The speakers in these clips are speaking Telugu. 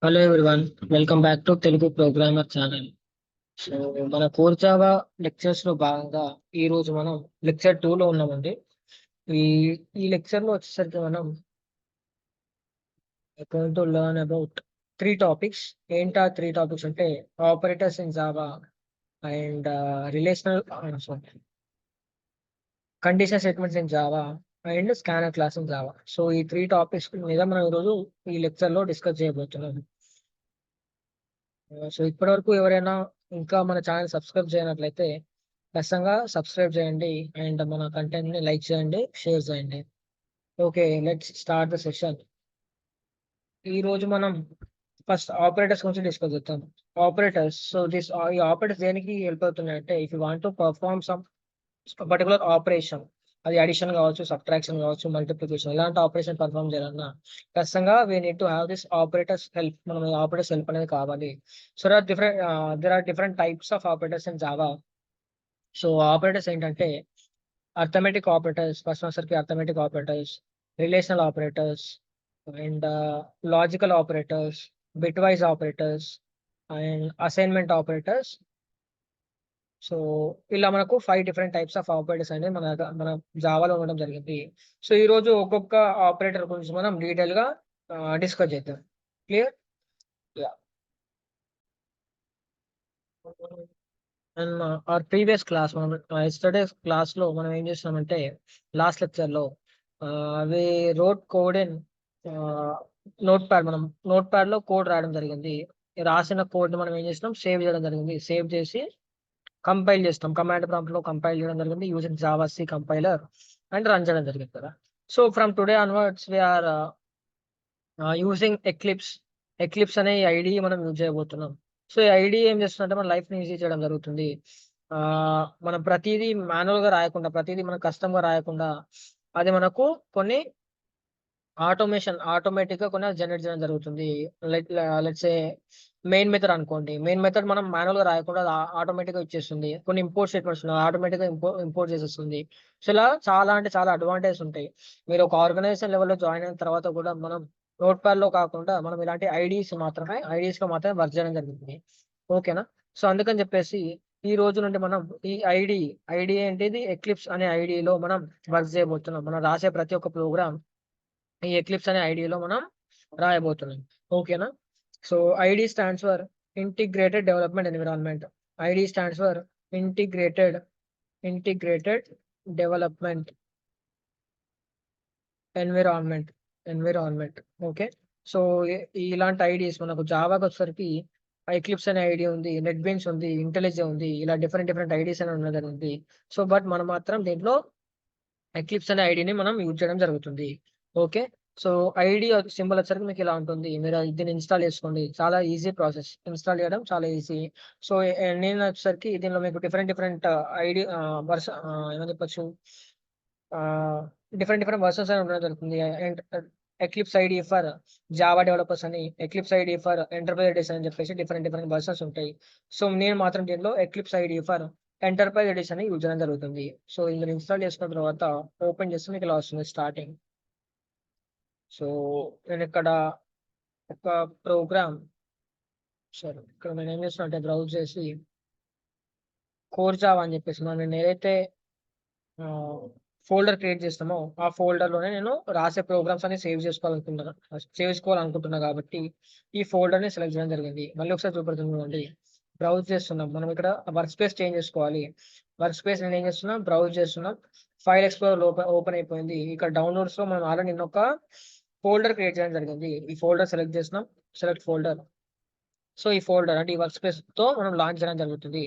Hello everyone, welcome back to Telugu programmer channel. So మన కోర్ జావా లెక్చర్స్ లో భాగంగా ఈ రోజు మనం లెక్చర్ 2 లో ఉన్నామండి. ఈ ఈ లెక్చర్ లో వచ్చేసరికి మనం going to learn about three topics. ఏంటా త్రీ టాపిక్స్ అంటే operators in Java and relational condition statements in Java and scanner class in Java. So ఈ త్రీ టాపిక్స్ మీద మనం ఈరోజు ఈ లెక్చర్ లో డిస్కస్ చేయబోతున్నాం. సో ఇప్పటి వరకు ఎవరైనా ఇంకా మన ఛానల్ సబ్స్క్రైబ్ చేయనట్లయితే ఖచ్చితంగా సబ్స్క్రైబ్ చేయండి అండ్ మన కంటెంట్ ని లైక్ చేయండి, షేర్ చేయండి. Okay, let's start the session. ఈ రోజు మనం ఫస్ట్ ఆపరేటర్స్ గురించి డిస్కస్ చేద్దాం. ఆపరేటర్స్, సో ఈ ఆపరేటర్స్ దేనికి హెల్ప్ అవుతున్నాయి అంటే if you want to perform some particular operation, అది అడిషన్ కావచ్చు, సబ్ట్రాక్షన్ కావచ్చు, మల్టిప్లికేషన్, ఇలాంటి ఆపరేషన్ పర్ఫార్మ్ చేయాలన్నా ఖచ్చితంగా we need to have this operators help. మనం ఆపరేటర్స్ హెల్ప్ అనేది కావాలి. So there are different types of operators in Java. So operators ఏంటంటే అర్థమెటిక్ ఆపరేటర్స్, ఫస్ట్ వచ్చరికి arithmetic operators, relational operators and logical operators, bit wise operators and assignment operators. So ఇలా మనకు 5 డిఫరెంట్ టైప్స్ ఆఫ్ ఆపరేటర్స్ అనేది మన జావాలో ఉండడం జరిగింది. సో ఈ రోజు ఒక్కొక్క ఆపరేటర్ గురించి మనం డీటెయిల్ గా డిస్కస్ చేద్దాం. Clear? And our previous class, మనం ఎస్టర్డే క్లాస్ లో మనం ఏం చేస్తున్నామంటే లాస్ట్ లెక్చర్ లో అవి road code in note pad, మనం నోట్ ప్యాడ్ లో కోడ్ రాయడం జరిగింది. ఈ రాసిన కోడ్ ని మనం ఏం చేసినాం, సేవ్ చేయడం జరిగింది. సేవ్ చేసి కంపైల్ చేస్తాం, కమాండ్ ప్రాంప్ట్ లో కంపైల్ చేయడం జరిగింది using Java C compiler and run చేయడం జరిగింది కదా. So from today onwards we're using Eclipse అనే ఐడి మనం యూజ్ చేయబోతున్నాం. సో ఈ ఐడి ఏం చేస్తుందంటే మన లైఫ్ ని ఈజీ చేయడం జరుగుతుంది. ఆ మనం ప్రతిదీ మాన్యువల్ గా రాయకుండా, ప్రతిదీ మనం కష్టంగా రాయకుండా, అది మనకు కొన్ని ఆటోమేటిక్ గా కొన్ని జనరేట్ చేయడం జరుగుతుంది. లెట్స్ ఏ మెయిన్ మెథడ్ అనుకోండి. మెయిన్ మెథడ్ మనం మాన్యువల్ గా రాయకుండా ఆటోమేటిక్ గా ఇచ్చేస్తుంది. కొన్ని ఇంపోర్ట్ స్టేట్మెంట్స్ ఆటోమేటిక్ గా ఇంపోర్ట్ చేసేస్తుంది. సో ఇలా చాలా అంటే చాలా అడ్వాంటేజ్ ఉంటాయి. మీరు ఒక ఆర్గనైజేషన్ లెవెల్లో జాయిన్ అయిన తర్వాత కూడా మనం నోట్ ప్యాడ్ లో కాకుండా మనం ఇలాంటి ఐడీస్ లో మాత్రమే వర్క్ చేయడం జరుగుతుంది. ఓకేనా? సో అందుకని చెప్పేసి ఈ రోజు నుండి మనం ఈ ఐడి ఏంటిది, ఎక్లిప్స్ అనే ఐడిలో మనం వర్క్ చేయబోతున్నాం. మనం రాసే ప్రతి ఒక్క ప్రోగ్రామ్ ఈ ఎక్లిప్స్ అనే ఐడిలో మనం రాయబోతున్నాం. ఓకేనా? So ID stands for integrated development environment. ID stands for integrated integrated development environment environment okay. So ఇలాంటి ఐడీస్ మనకు జావాకి వచ్చేసరికి ఎక్లిప్స్ అనే ఐడి ఉంది, నెట్ బీన్స్ ఉంది, ఇంటెలిజే ఉంది, ఇలా డిఫరెంట్ డిఫరెంట్ ఐడీస్ అని ఉండడం ఉంది. సో బట్ మనం మాత్రం దీంట్లో ఎక్లిప్స్ అనే ఐడిని మనం యూజ్ చేయడం జరుగుతుంది. ఓకే. సో ఐడి సింబల్ వచ్చరికి మీకు ఇలా ఉంటుంది. మీరు దీన్ని ఇన్స్టాల్ చేసుకోండి. చాలా ఈజీ ప్రాసెస్, ఇన్స్టాల్ చేయడం చాలా ఈజీ. సో నేను వచ్చేసరికి దీనిలో మీకు డిఫరెంట్ డిఫరెంట్ ఐడి వర్ష ఏమని చెప్పొచ్చు, డిఫరెంట్ డిఫరెంట్ వర్షన్స్ అని ఉండడం జరుగుతుంది. And Eclipse ID for Java developers అని, Eclipse ID for enterprise edition అని చెప్పేసి డిఫరెంట్ డిఫరెంట్ వర్షన్స్ ఉంటాయి. సో నేను మాత్రం దీనిలో Eclipse ID for enterprise edition use చేయడం జరుగుతుంది. సో ఇందులో ఇన్స్టాల్ చేసుకున్న తర్వాత ఓపెన్ చేస్తే మీకు ఇలా వస్తుంది స్టార్టింగ్. సో నేను ఇక్కడ ఒక ప్రోగ్రామ్, సరే ఇక్కడ నేను ఏం చేస్తున్నా అంటే బ్రౌజ్ చేసి కోర్ జావా అని చెప్పేసి నేను ఏదైతే ఫోల్డర్ క్రియేట్ చేస్తామో ఆ ఫోల్డర్ లోనే నేను రాసే ప్రోగ్రామ్స్ అన్ని సేవ్ చేసుకోవాలనుకుంటున్నా కాబట్టి ఈ ఫోల్డర్ ని సెలెక్ట్ చేయడం జరిగింది. మళ్ళీ ఒకసారి చూపెడుతుంది, బ్రౌజ్ చేస్తున్నాం. మనం ఇక్కడ వర్క్ స్పేస్ చేంజ్ చేసుకోవాలి. వర్క్ స్పేస్ నేను ఏం చేస్తున్నా, బ్రౌజ్ చేస్తున్నాం. ఫైల్ ఎక్స్ప్లోరర్ ఓపెన్ అయిపోయింది. ఇక్కడ డౌన్లోడ్స్ లో మనం ఆల్రెడీ నేను ఒక ఫోల్డర్ క్రియేట్ చేయడం జరిగింది. ఈ ఫోల్డర్ సెలెక్ట్ చేస్తున్నాం, సెలెక్ట్ ఫోల్డర్. సో ఈ ఫోల్డర్ అంటే ఈ వర్క్ స్పేస్ తో మనం లాంచ్ చేయడం జరుగుతుంది.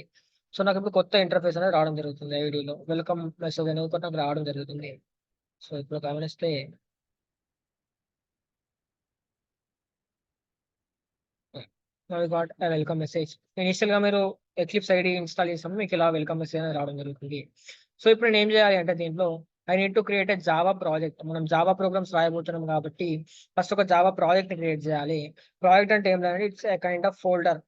సో నాకు ఇప్పుడు కొత్త ఇంటర్ఫేస్ అనేది రావడం జరుగుతుంది. ఐడిలో వెల్కమ్ మెసేజ్ అనేది కూడా నాకు రావడం జరుగుతుంది. సో ఇప్పుడు గమనిస్తే గాట్ వెల్కమ్ మెసేజ్. ఇనిషియల్ గా మీరు ఎక్లిప్స్ ఐడి ఇన్స్టాల్ చేసినప్పుడు మీకు ఇలా వెల్కమ్ మెసేజ్ అనేది రావడం జరుగుతుంది. సో ఇప్పుడు నేను ఏం చేయాలి అంటే దీంట్లో I need to create a Java project. మనం జావా ప్రోగ్రామ్స్ రాయబోతున్నాం కాబట్టి ఫస్ట్ ఒక జావా ప్రాజెక్ట్ ని క్రియేట్ చేయాలి. ప్రాజెక్ట్ అంటే ఏం లేదంటే ఇట్స్ కైండ్ ఆఫ్ ఫోల్డర్,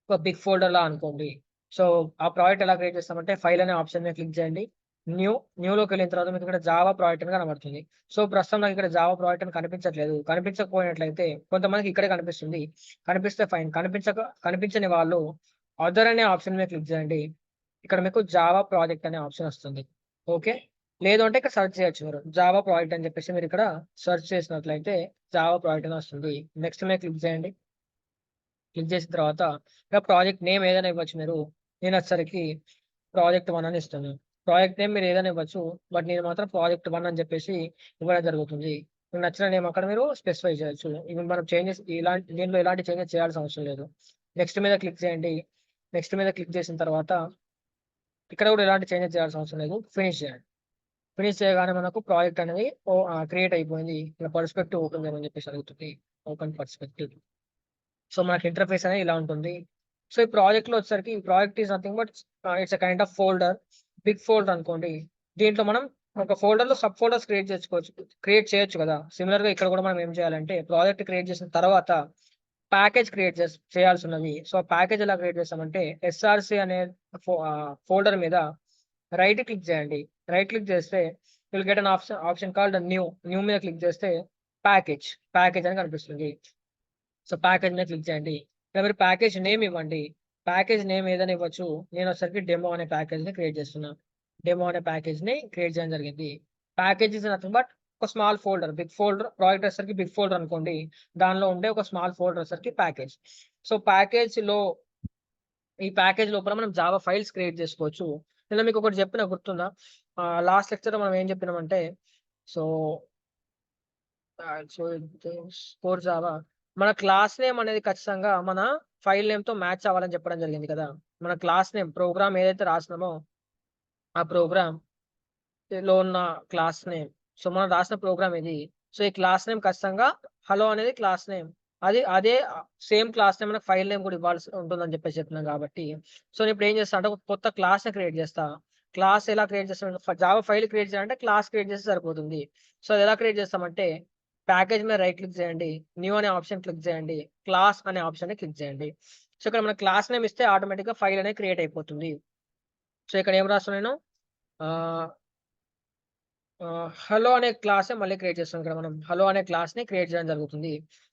ఒక బిగ్ ఫోల్డర్ లా అనుకోండి. సో ఆ ప్రాజెక్ట్ ఎలా క్రియేట్ చేస్తామంటే ఫైల్ అనే ఆప్షన్ మీద క్లిక్ చేయండి. న్యూలోకి వెళ్ళిన తర్వాత మీకు ఇక్కడ జావా ప్రాజెక్ట్ అని కనబడుతుంది. సో ప్రస్తుతం నాకు ఇక్కడ జావా ప్రాజెక్ట్ అని కనిపించట్లేదు. కనిపించకపోయినట్లయితే కొంతమందికి ఇక్కడే కనిపిస్తుంది. కనిపిస్తే ఫైన్. కనిపించని వాళ్ళు అదర్ అనే ఆప్షన్ మీద క్లిక్ చేయండి. ఇక్కడ మీకు జావా ప్రాజెక్ట్ అనే ఆప్షన్ వస్తుంది. ఓకే. లేదు అంటే ఇక్కడ సెర్చ్ చేయొచ్చు మీరు. జావా ప్రాజెక్ట్ అని చెప్పేసి మీరు ఇక్కడ సెర్చ్ చేసినట్లయితే జావా ప్రాజెక్ట్ అని వస్తుంది. నెక్స్ట్ మీద క్లిక్ చేయండి. క్లిక్ చేసిన తర్వాత ఇక ప్రాజెక్ట్ నేమ్ ఏదైనా ఇవ్వచ్చు మీరు. నేను వచ్చేసరికి ప్రాజెక్ట్ 1 అని ఇస్తాను. ప్రాజెక్ట్ నేమ్ మీరు ఏదైనా ఇవ్వచ్చు. బట్ నేను మాత్రం ప్రాజెక్ట్ 1 అని చెప్పేసి ఇవ్వడం జరుగుతుంది. మీకు నచ్చిన నేమ్ అక్కడ మీరు స్పెసిఫై చేయొచ్చు. ఇవి మనం దీంట్లో ఎలాంటి చేంజెస్ చేయాల్సిన అవసరం లేదు. నెక్స్ట్ మీద క్లిక్ చేయండి. నెక్స్ట్ మీద క్లిక్ చేసిన తర్వాత ఇక్కడ కూడా ఎలాంటి చేంజెస్ చేయాల్సిన అవసరం లేదు. ఫినిష్ చేయండి. ఫినిష్ చేయగానే మనకు ప్రాజెక్ట్ అనేది క్రియేట్ అయిపోయింది. ఇక్కడ పర్స్పెక్టివ్ ఓపెన్ చేయమని చెప్పేసి అడుగుతుంది. Open perspective. సో మనకి ఇంటర్ఫేస్ అనేది ఇలా ఉంటుంది. సో ఈ ప్రాజెక్ట్‌లో వచ్చేసరికి ఈ project is nothing but it's a kind of folder. Big folder అనుకోండి. దీంట్లో మనం ఒక ఫోల్డర్‌లో సబ్ ఫోల్డర్స్ క్రియేట్ చేయొచ్చు కదా! సిమిలర్‌గా ఇక్కడ కూడా మనం ఏం చేయాలంటే ప్రాజెక్ట్ క్రియేట్ చేసిన తర్వాత ప్యాకేజ్ క్రియేట్ చేయాల్సున్నది. సో ఆ ప్యాకేజ్ ఎలా క్రియేట్ చేస్తామంటే ఎస్ఆర్‌సి అనే ఫోల్డర్ మీద రైట్ క్లిక్ చేయండి. రైట్ క్లిక్ చేస్తే will get an option called new. New మీద క్లిక్ చేస్తే ప్యాకేజ్, ప్యాకేజ్ అని కనిపిస్తుంది. సో ప్యాకేజ్ మీద క్లిక్ చేయండి. ఇక్కడ మీరు ప్యాకేజ్ నేమ్ ఇవ్వండి. ప్యాకేజ్ నేమ్ ఏదైనా ఇవ్వచ్చు. నేను వచ్చేసరికి డెమో అనే ప్యాకేజ్‌ని క్రియేట్ చేస్తున్నా. డెమో అనే ప్యాకేజ్‌ని క్రియేట్ చేయడం జరిగింది. ప్యాకేజ్ ఈస్ నథింగ్ బట్ ఒక small folder. Big folder project వచ్చేసరికి బిగ్ ఫోల్డర్ అనుకోండి. దానిలో ఉండే ఒక స్మాల్ ఫోల్డర్ వచ్చేసరికి ప్యాకేజ్. సో ఈ ప్యాకేజ్ లోపల మనం జావా ఫైల్స్ క్రియేట్ చేసుకోవచ్చు. నేను మీకు ఒకటి చెప్పిన గుర్తుందా? లాస్ట్ లెక్చర్‌లో మనం ఏం చెప్పినామంటే సో సో కోర్ జావా మన క్లాస్ నేమ్ అనేది ఖచ్చితంగా మన ఫైల్ నేమ్‌తో మ్యాచ్ అవ్వాలని చెప్పడం జరిగింది కదా! మన క్లాస్ నేమ్ ప్రోగ్రామ్ ఏదైతే రాసినామో ఆ ప్రోగ్రామ్‌లో ఉన్న క్లాస్ నేమ్. సో మనం రాసిన ప్రోగ్రామ్ ఇది. సో ఈ క్లాస్ నేమ్ ఖచ్చితంగా హలో అనేది క్లాస్ నేమ్. అదే సేమ్ క్లాస్ నేమ్ మనకు ఫైల్ నేమ్ కూడా ఇవ్వాల్సి ఉంటుందని చెప్పేసి చెప్పినాం కాబట్టి, సో నేను ఇప్పుడు ఏం చేస్తా అంటే ఒక కొత్త క్లాస్‌ని క్రియేట్ చేస్తా. క్లాస్ ఎలా క్రియేట్ చేస్తామంటే జావా ఫైల్ క్రియేట్ చేయాలంటే క్లాస్ క్రియేట్ చేస్తే సరిపోతుంది. సో అది ఎలా క్రియేట్ చేస్తామంటే ప్యాకేజ్ మీద రైట్ క్లిక్ చేయండి. న్యూ అనే ఆప్షన్ క్లిక్ చేయండి. క్లాస్ అనే ఆప్షన్‌ని క్లిక్ చేయండి. సో ఇక్కడ మన క్లాస్ నేమ్ ఇస్తే ఆటోమేటిక్‌గా ఫైల్ అనేది క్రియేట్ అయిపోతుంది. సో ఇక్కడ ఏం రాస్తాను నేను ఆహ్, హలో అనే క్లాసే మళ్ళీ క్రియేట్ చేస్తున్నాం. ఇక్కడ మనం హలో అనే క్లాస్‌ని క్రియేట్ చేయడం జరుగుతుంది.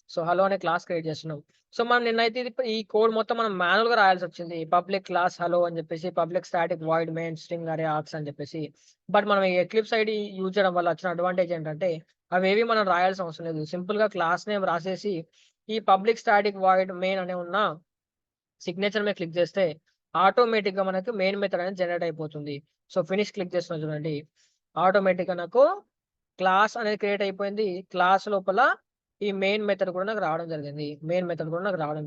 సో హలో అనే క్లాస్ క్రియేట్ చేస్తున్నాం. సో మనం నిన్నైతే ఈ కోడ్ మొత్తం మనం మాన్యుయల్‌గా రాయాల్సొచ్చింది. పబ్లిక్ క్లాస్ హలో అని చెప్పేసి, public static void main string అరే ఆర్గ్స్ అని చెప్పేసి. బట్ మనం ఈ ఎక్లిప్స్ ఐడి యూజ్ చేయడం వల్ల వచ్చిన అడ్వాంటేజ్ ఏంటంటే, అవేవి మనం రాయాల్సిన అవసరం లేదు. సింపుల్‌గా క్లాస్ నేమ్ రాసేసి, ఈ పబ్లిక్ స్టాటిక్ వాయిడ్ మెయిన్ అనే ఉన్న సిగ్నేచర్ మీద క్లిక్ చేస్తే, ఆటోమేటిక్‌గా మనకు మెయిన్ మెథడ్ అనేది జనరేట్ అయిపోతుంది. సో ఫినిష్ క్లిక్ చేస్తున్నా చూడండి. ఆటోమేటిక్‌గా నాకు క్లాస్ అనేది క్రియేట్ అయిపోయింది. క్లాస్ లోపల ఈ మెయిన్ మెథడ్ కూడా నాకు రావడం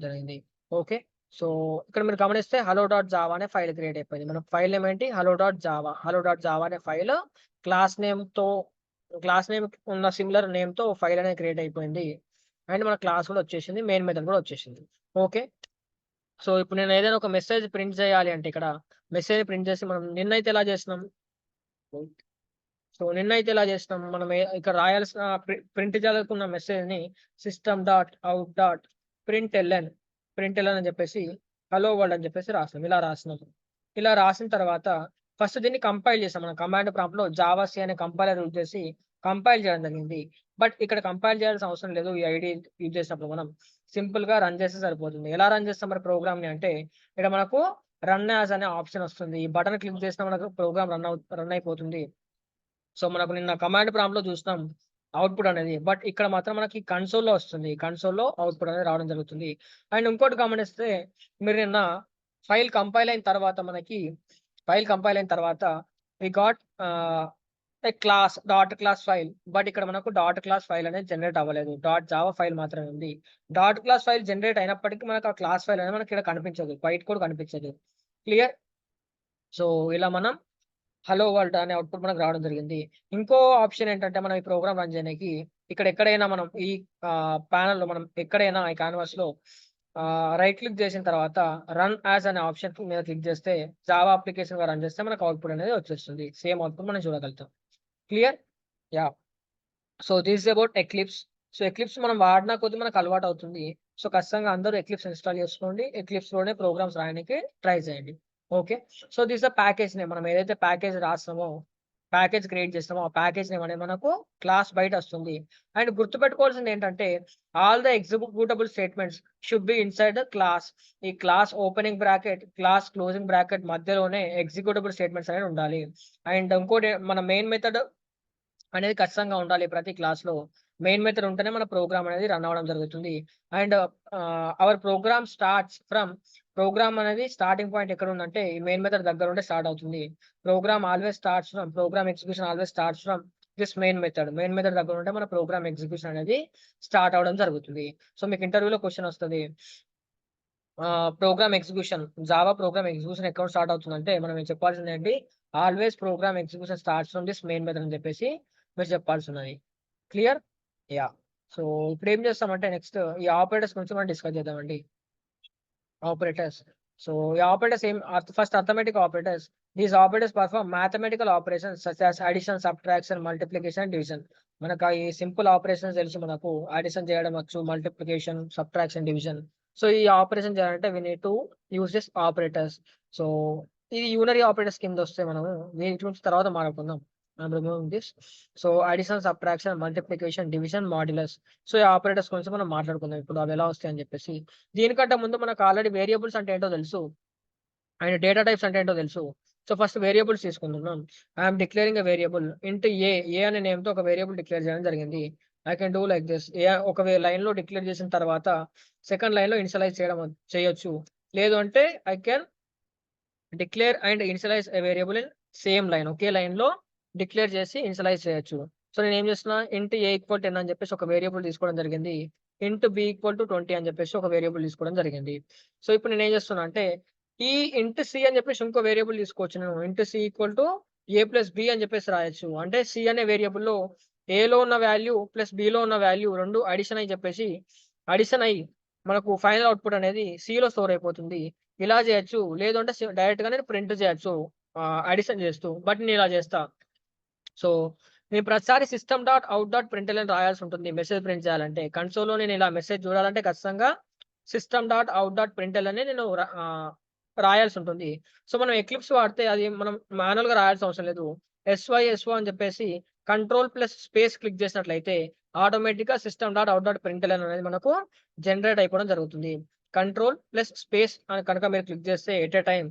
జరిగింది. ఓకే. సో ఇక్కడ మీరు గమనిస్తే హలో డాట్ జావా అనే ఫైల్ క్రియేట్ అయిపోయింది. మన ఫైల్ నేమ్ ఏంటి? Hello dot Java. Hello dot Java అనే ఫైల్ క్లాస్ నేమ్‌తో క్లాస్ నేమ్ ఉన్న సిమిలర్ నేమ్‌తో ఫైల్ అనేది క్రియేట్ అయిపోయింది. అండ్ మన క్లాస్ కూడా వచ్చేసింది. మెయిన్ మెథడ్ కూడా వచ్చేసింది. ఓకే. సో ఇప్పుడు నేను ఏదైనా ఒక మెసేజ్ ప్రింట్ చేయాలి అంటే ఇక్కడ మెసేజ్ ప్రింట్ చేసి మనం నిన్నైతే ఎలా చేసినాం? సో నిన్నైతే ఎలా చేసినాం? మనం ఇక్కడ రాయాల్సిన ప్రింట్ చేయాలనుకున్న మెసేజ్‌ని system dot out dot println అని చెప్పేసి హలో వరల్డ్ అని చెప్పేసి రాసినాం. ఇలా రాసినాం. ఇలా రాసిన తర్వాత ఫస్ట్ దీన్ని కంపైల్ చేసాం. మనం కమాండ్ ప్రాంప్ట్‌లో జావాసీ అనే కంపైలర్ యూజ్ చేసి కంపైల్ చేయడం జరిగింది. బట్ ఇక్కడ కంపైల్ చేయాల్సిన అవసరం లేదు. ఈ ఐడీ యూజ్ చేసినప్పుడు మనం సింపుల్‌గా రన్ చేస్తే సరిపోతుంది. ఎలా రన్ చేస్తాం మరి ప్రోగ్రామ్‌ని అంటే ఇక్కడ మనకు రన్ యాజ్ అనే ఆప్షన్ వస్తుంది. ఈ బటన్ క్లిక్ చేసినా మనకు ప్రోగ్రామ్ రన్ అయిపోతుంది. సో మనకు నిన్న కమాండ్ ప్రాంప్ట్‌లో చూసినాం అవుట్‌పుట్ అనేది. బట్ ఇక్కడ మాత్రం మనకి కన్సోల్‌లో వస్తుంది. కన్సోల్‌లో అవుట్‌పుట్ అనేది రావడం జరుగుతుంది. అండ్ ఇంకోటి గమనిస్తే మీరు నిన్న ఫైల్ కంపైల్ అయిన తర్వాత ఫైల్ కంపైల్ అయిన తర్వాత we got a dot class file. But ఇక్కడ మనకు డాట్ క్లాస్ ఫైల్ అనేది జనరేట్ అవ్వలేదు. డాట్ జావా ఫైల్ మాత్రమే ఉంది. డాట్ క్లాస్ ఫైల్ జనరేట్ అయినప్పటికీ మనకు ఆ క్లాస్ ఫైల్ అనేది మనకి ఇక్కడ కనిపించదు. బయట కూడా కనిపించదు. క్లియర్? సో ఇలా మనం హలో వరల్డ్ అనే అవుట్‌పుట్ మనకు రావడం జరిగింది. ఇంకో ఆప్షన్ ఏంటంటే మనం ఈ ప్రోగ్రామ్ రన్ చేయడానికి ఇక్కడ ఎక్కడైనా మనం ఈ ప్యానెల్‌లో మనం ఎక్కడైనా ఈ కాన్వాస్‌లో రైట్ క్లిక్ చేసిన తర్వాత రన్ యాస్ అనే ఆప్షన్ మీద క్లిక్ చేస్తే జావా అప్లికేషన్‌గా రన్ చేస్తే మనకు అవుట్‌పుట్ అనేది వచ్చేస్తుంది. సేమ్ అవుట్‌పుట్ మనం చూడగలుగుతాం. Clear? Yeah! So this is about Eclipse. So Eclipse మనం వాడిన కొద్దీ మనకు అలవాటవుతుంది. సో ఖచ్చితంగా అందరూ ఎక్లిప్స్ ఇన్‌స్టాల్ చేసుకోండి. ఎక్లిప్స్‌లోనే ప్రోగ్రామ్స్ రాయడానికి ట్రై చేయండి. Okay. So this the package name. మనం ఏదైతే ప్యాకేజ్ రాసామో ప్యాకేజ్ క్రియేట్ చేస్తామో ఆ ప్యాకేజ్ నేమ్ అనేది మనకు క్లాస్ బయట వస్తుంది. అండ్ గుర్తుపెట్టుకోవాల్సింది ఏంటంటే all the executable statements should be inside the class. ఈ class opening bracket, class closing bracket మధ్యలోనే ఎగ్జిక్యూటబుల్ స్టేట్మెంట్స్ అనేవి ఉండాలి. అండ్ ఇంకోటి మన మెయిన్ మెథడ్ అనేది ఖచ్చితంగా ఉండాలి ప్రతి క్లాస్‌లో. మెయిన్ మెథడ్ ఉంటేనే మన ప్రోగ్రామ్ అనేది రన్ అవ్వడం జరుగుతుంది. And our program starts from program అనేది స్టార్టింగ్ పాయింట్ ఎక్కడుందంటే ఈ మెయిన్ మెథడ్ దగ్గర నుండే స్టార్ట్ అవుతుంది. Program execution always starts from this main method. Main method దగ్గర ఉంటే మన ప్రోగ్రామ్ ఎగ్జిక్యూషన్ అనేది స్టార్ట్ అవ్వడం జరుగుతుంది. సో మీకు ఇంటర్వ్యూలో క్వెషన్ వస్తది. జావా ప్రోగ్రామ్ ఎగ్జిక్యూషన్ ఎక్కడ స్టార్ట్ అవుతుందంటే మనం చెప్పాల్సిందేంటి? Always program execution starts from this main method అని చెప్పేసి మీరు చెప్పాల్సున్నది. క్లియర్? యాహ్! సో ఇప్పుడేం చేస్తామంటే నెక్స్ట్ ఈ ఆపరేటర్స్ గురించి మనం డిస్కస్ చేద్దామండి. ఆపరేటర్స్. సో ఈ operators first arithmetic operators. These operators perform mathematical operations such as addition, subtraction, multiplication, division. మనకు ఈ సింపుల్ ఆపరేషన్స్ తెలుసు మనకు. అడిషన్ చేయడం వచ్చు, మల్టిప్లికేషన్, సబ్ట్రాక్షన్, డివిజన్. సో ఈ ఆపరేషన్ చేయాలంటే we need to use this operators. So ఇది యూనరీ ఆపరేటర్స్ కిందొస్తాయి మనము. వీటి గురించి తర్వాత మాట్లాడుకుందాం. I'm removing this. So addition, subtraction, multiplication, division, modulus. So ఈ ఆపరేటర్స్ గురించి మనం మాట్లాడుకుందాం ఇప్పుడు అవి ఎలా వస్తాయని చెప్పేసి. దీనికంటే ముందు మనకు ఆల్రెడీ వేరియబుల్స్ అంటే ఏంటో తెలుసు. అండ్ డేటా టైప్స్ అంటే ఏంటో తెలుసు. సో ఫస్ట్ వేరియబుల్స్ తీసుకుంటున్నాం. I'm declaring a variable into A అనే నేమ్‌తో ఒక వేరియబుల్ డిక్లేర్ చేయడం జరిగింది. I can do like this. ఒక లైన్‌లో డిక్లేర్ చేసిన తర్వాత సెకండ్ లైన్‌లో ఇనిషియలైజ్ చేయొచ్చు. లేదు అంటే I can declare and initialize a variable in same line. ఒకే లైన్‌లో డిక్లేర్ చేసి ఇనిషియలైజ్ చేయొచ్చు. సో నేనేం చేస్తున్నా ఇంట్ a = 10 అని చెప్పేసి ఒక వేరియబుల్ తీసుకోవడం జరిగింది. ఇంట్ b = 20 అని చెప్పేసి ఒక వేరియబుల్ తీసుకోవడం జరిగింది. సో ఇప్పుడు నేనేం చేస్తున్నా అంటే ఈ ఇంట్ c అని చెప్పేసి ఇంకో వేరియబుల్ తీసుకోవచ్చు నేను. ఇంట్ c = a + b అని చెప్పేసి రాయొచ్చు. అంటే c అనే వేరియబుల్‌లో ఏలో ఉన్న వాల్యూ ప్లస్ బిలో ఉన్న వాల్యూ 2 అడిషన్ అయ్యి మనకు ఫైనల్ అవుట్‌పుట్ అనేది cలో స్టోర్ అయిపోతుంది. ఇలా చేయొచ్చు. లేదంటే డైరెక్ట్‌గానే ప్రింట్ చేయొచ్చు. అడిషన్ చేస్తూ. బట్ నేను ఇలా చేస్తా. సో నేను ప్రతిసారి system.out.println రాయాల్సి ఉంటుంది. మెసేజ్ ప్రింట్ చేయాలంటే. కన్సోల్‌లో నేను ఇలా మెసేజ్ చూడాలంటే ఖచ్చితంగా system.out.println అని నేను రాయాల్సి ఉంటుంది. సో మనం ఎక్లిప్స్ వాడితే అది మనం మాన్యుయల్‌గా రాయాల్సిన అవసరం లేదు. SYSO అని చెప్పేసి కంట్రోల్+స్పేస్ క్లిక్ చేసినట్లయితే ఆటోమేటిక్‌గా system.out.println అనేది మనకు జనరేట్ అయిపోవడం జరుగుతుంది. కంట్రోల్+స్పేస్ అని కనుక మీరు క్లిక్ చేస్తే ఎట్ ఎ టైమ్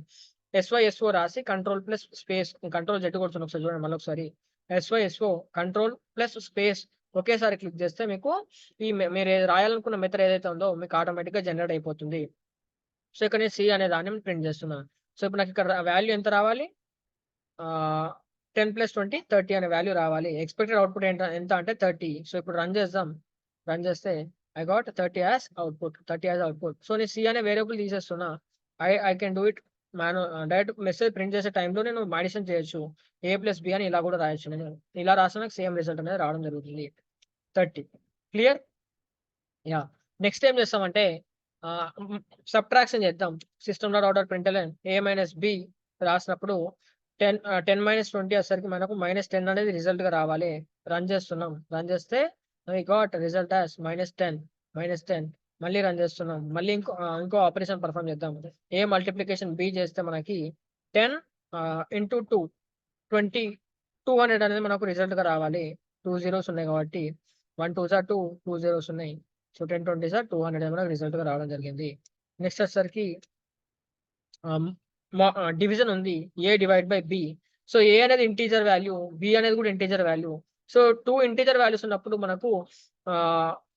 SYSO రాసి కంట్రోల్+స్పేస్ కంట్రోల్ Z కొడుతున్నా ఒకసారి చూడండి మళ్ళొకసారి. SYSO కంట్రోల్+స్పేస్ ఒకేసారి క్లిక్ చేస్తే మీకు మీరు రాయాలనుకున్న మెథడ్ ఏదైతే ఉందో మీకు ఆటోమేటిక్‌గా జనరేట్ అయిపోతుంది. సో ఇక్కడ నేను సి అనే దాన్ని ప్రింట్ చేస్తున్నా. సో ఇప్పుడు నాకు ఇక్కడ వాల్యూ ఎంత రావాలి? 10 + 20 30 అనే వాల్యూ రావాలి. ఎక్స్‌పెక్టెడ్ అవుట్‌పుట్ ఎంత అంటే 30. సో ఇప్పుడు రన్ చేద్దాం. రన్ చేస్తే I got 30 as output. So నేను సి అనే వేరియబుల్ తీసేస్తున్నా. I can do it direct message print చేసే టైంలో నేను అడిషన్ చేయొచ్చు. a + b అని ఇలా కూడా రాయొచ్చు నేను. ఇలా రాసినా నాకు సేమ్ రిజల్ట్ అనేది రావడం జరుగుతుంది. 30 క్లియర్? యాహ్! నెక్స్ట్ ఏం చేస్తామంటే సబ్ట్రాక్షన్ చేద్దాం. system.out.println a - b రాసినప్పుడు 10 - 20 వచ్చేసరికి మనకు -10 అనేది రిజల్ట్‌గా రావాలి. రన్ చేస్తున్నాం. రన్ చేస్తే వి గాట్ రిజల్ట్ యాస్ -10 మళ్ళీ రన్ చేస్తున్నాం. మళ్ళీ ఇంకో ఆపరేషన్ పెర్ఫార్మ్ చేద్దాం. a మల్టిప్లికేషన్ b చేస్తే మనకి 10 ఇంటూ 2 20 200 అనేది మనకు రిజల్ట్‌గా రావాలి. 2 జీరోస్ ఉన్నాయి కాబట్టి 1 2 జా 2 2 జీరోస్ ఉన్నాయి. సో 10 20 జా 200 అనేది మనకు రిజల్ట్‌గా రావడం జరిగింది. నెక్స్ట్ వచ్చేసరికి డివిజన్ ఉంది. a/b. సో a అనేది ఇంటిజర్ వాల్యూ, b అనేది కూడా integer value. So 2 integer values ఉన్నప్పుడు మనకు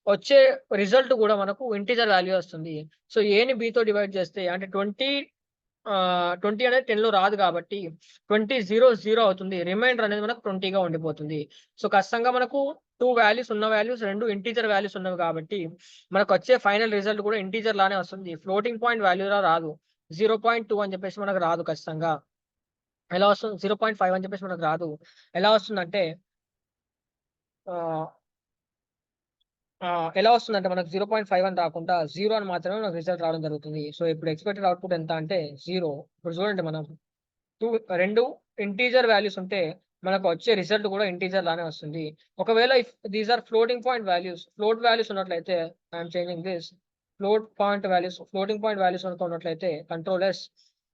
వచ్చే రిజల్ట్ కూడా మనకు ఇంటిజర్ వాల్యూ వస్తుంది. సో aని bతో డివైడ్ చేస్తే అంటే 20 అనేది 10లో రాదు కాబట్టి 20 0 0 అవుతుంది. రిమైండర్ అనేది మనకు 20గా ఉండిపోతుంది. సో ఖచ్చితంగా మనకు 2 వాల్యూస్ 2 ఇంటిజర్ వాల్యూస్ ఉన్నవి కాబట్టి మనకొచ్చే ఫైనల్ రిజల్ట్ కూడా ఇంటిజర్ లానే వస్తుంది. ఫ్లోటింగ్ పాయింట్ వాల్యూలా రాదు. 0.2 అని చెప్పేసి మనకు రాదు ఖచ్చితంగా. ఎలా వస్తుంది? 0.5 అని చెప్పేసి మనకు రాదు. ఎలా వస్తుందంటే ఆహ్, ఎలా వస్తుందంటే మనకు 0.5 అని రాకుండా 0 అని మాత్రమే మనకు రిజల్ట్ రావడం జరుగుతుంది. సో ఇప్పుడు ఎక్స్‌పెక్టెడ్ అవుట్‌పుట్ ఎంత అంటే 0. ఇప్పుడు చూడండి మనం 2 ఇంటిజర్ వాల్యూస్ ఉంటే మనకు వచ్చే రిజల్ట్ కూడా ఇంటిజర్ లానే వస్తుంది. ఒకవేళ if these are floating point values ఉన్నట్లయితే I am changing this. Floating point values కనుక ఉన్నట్లయితే కంట్రోల్ S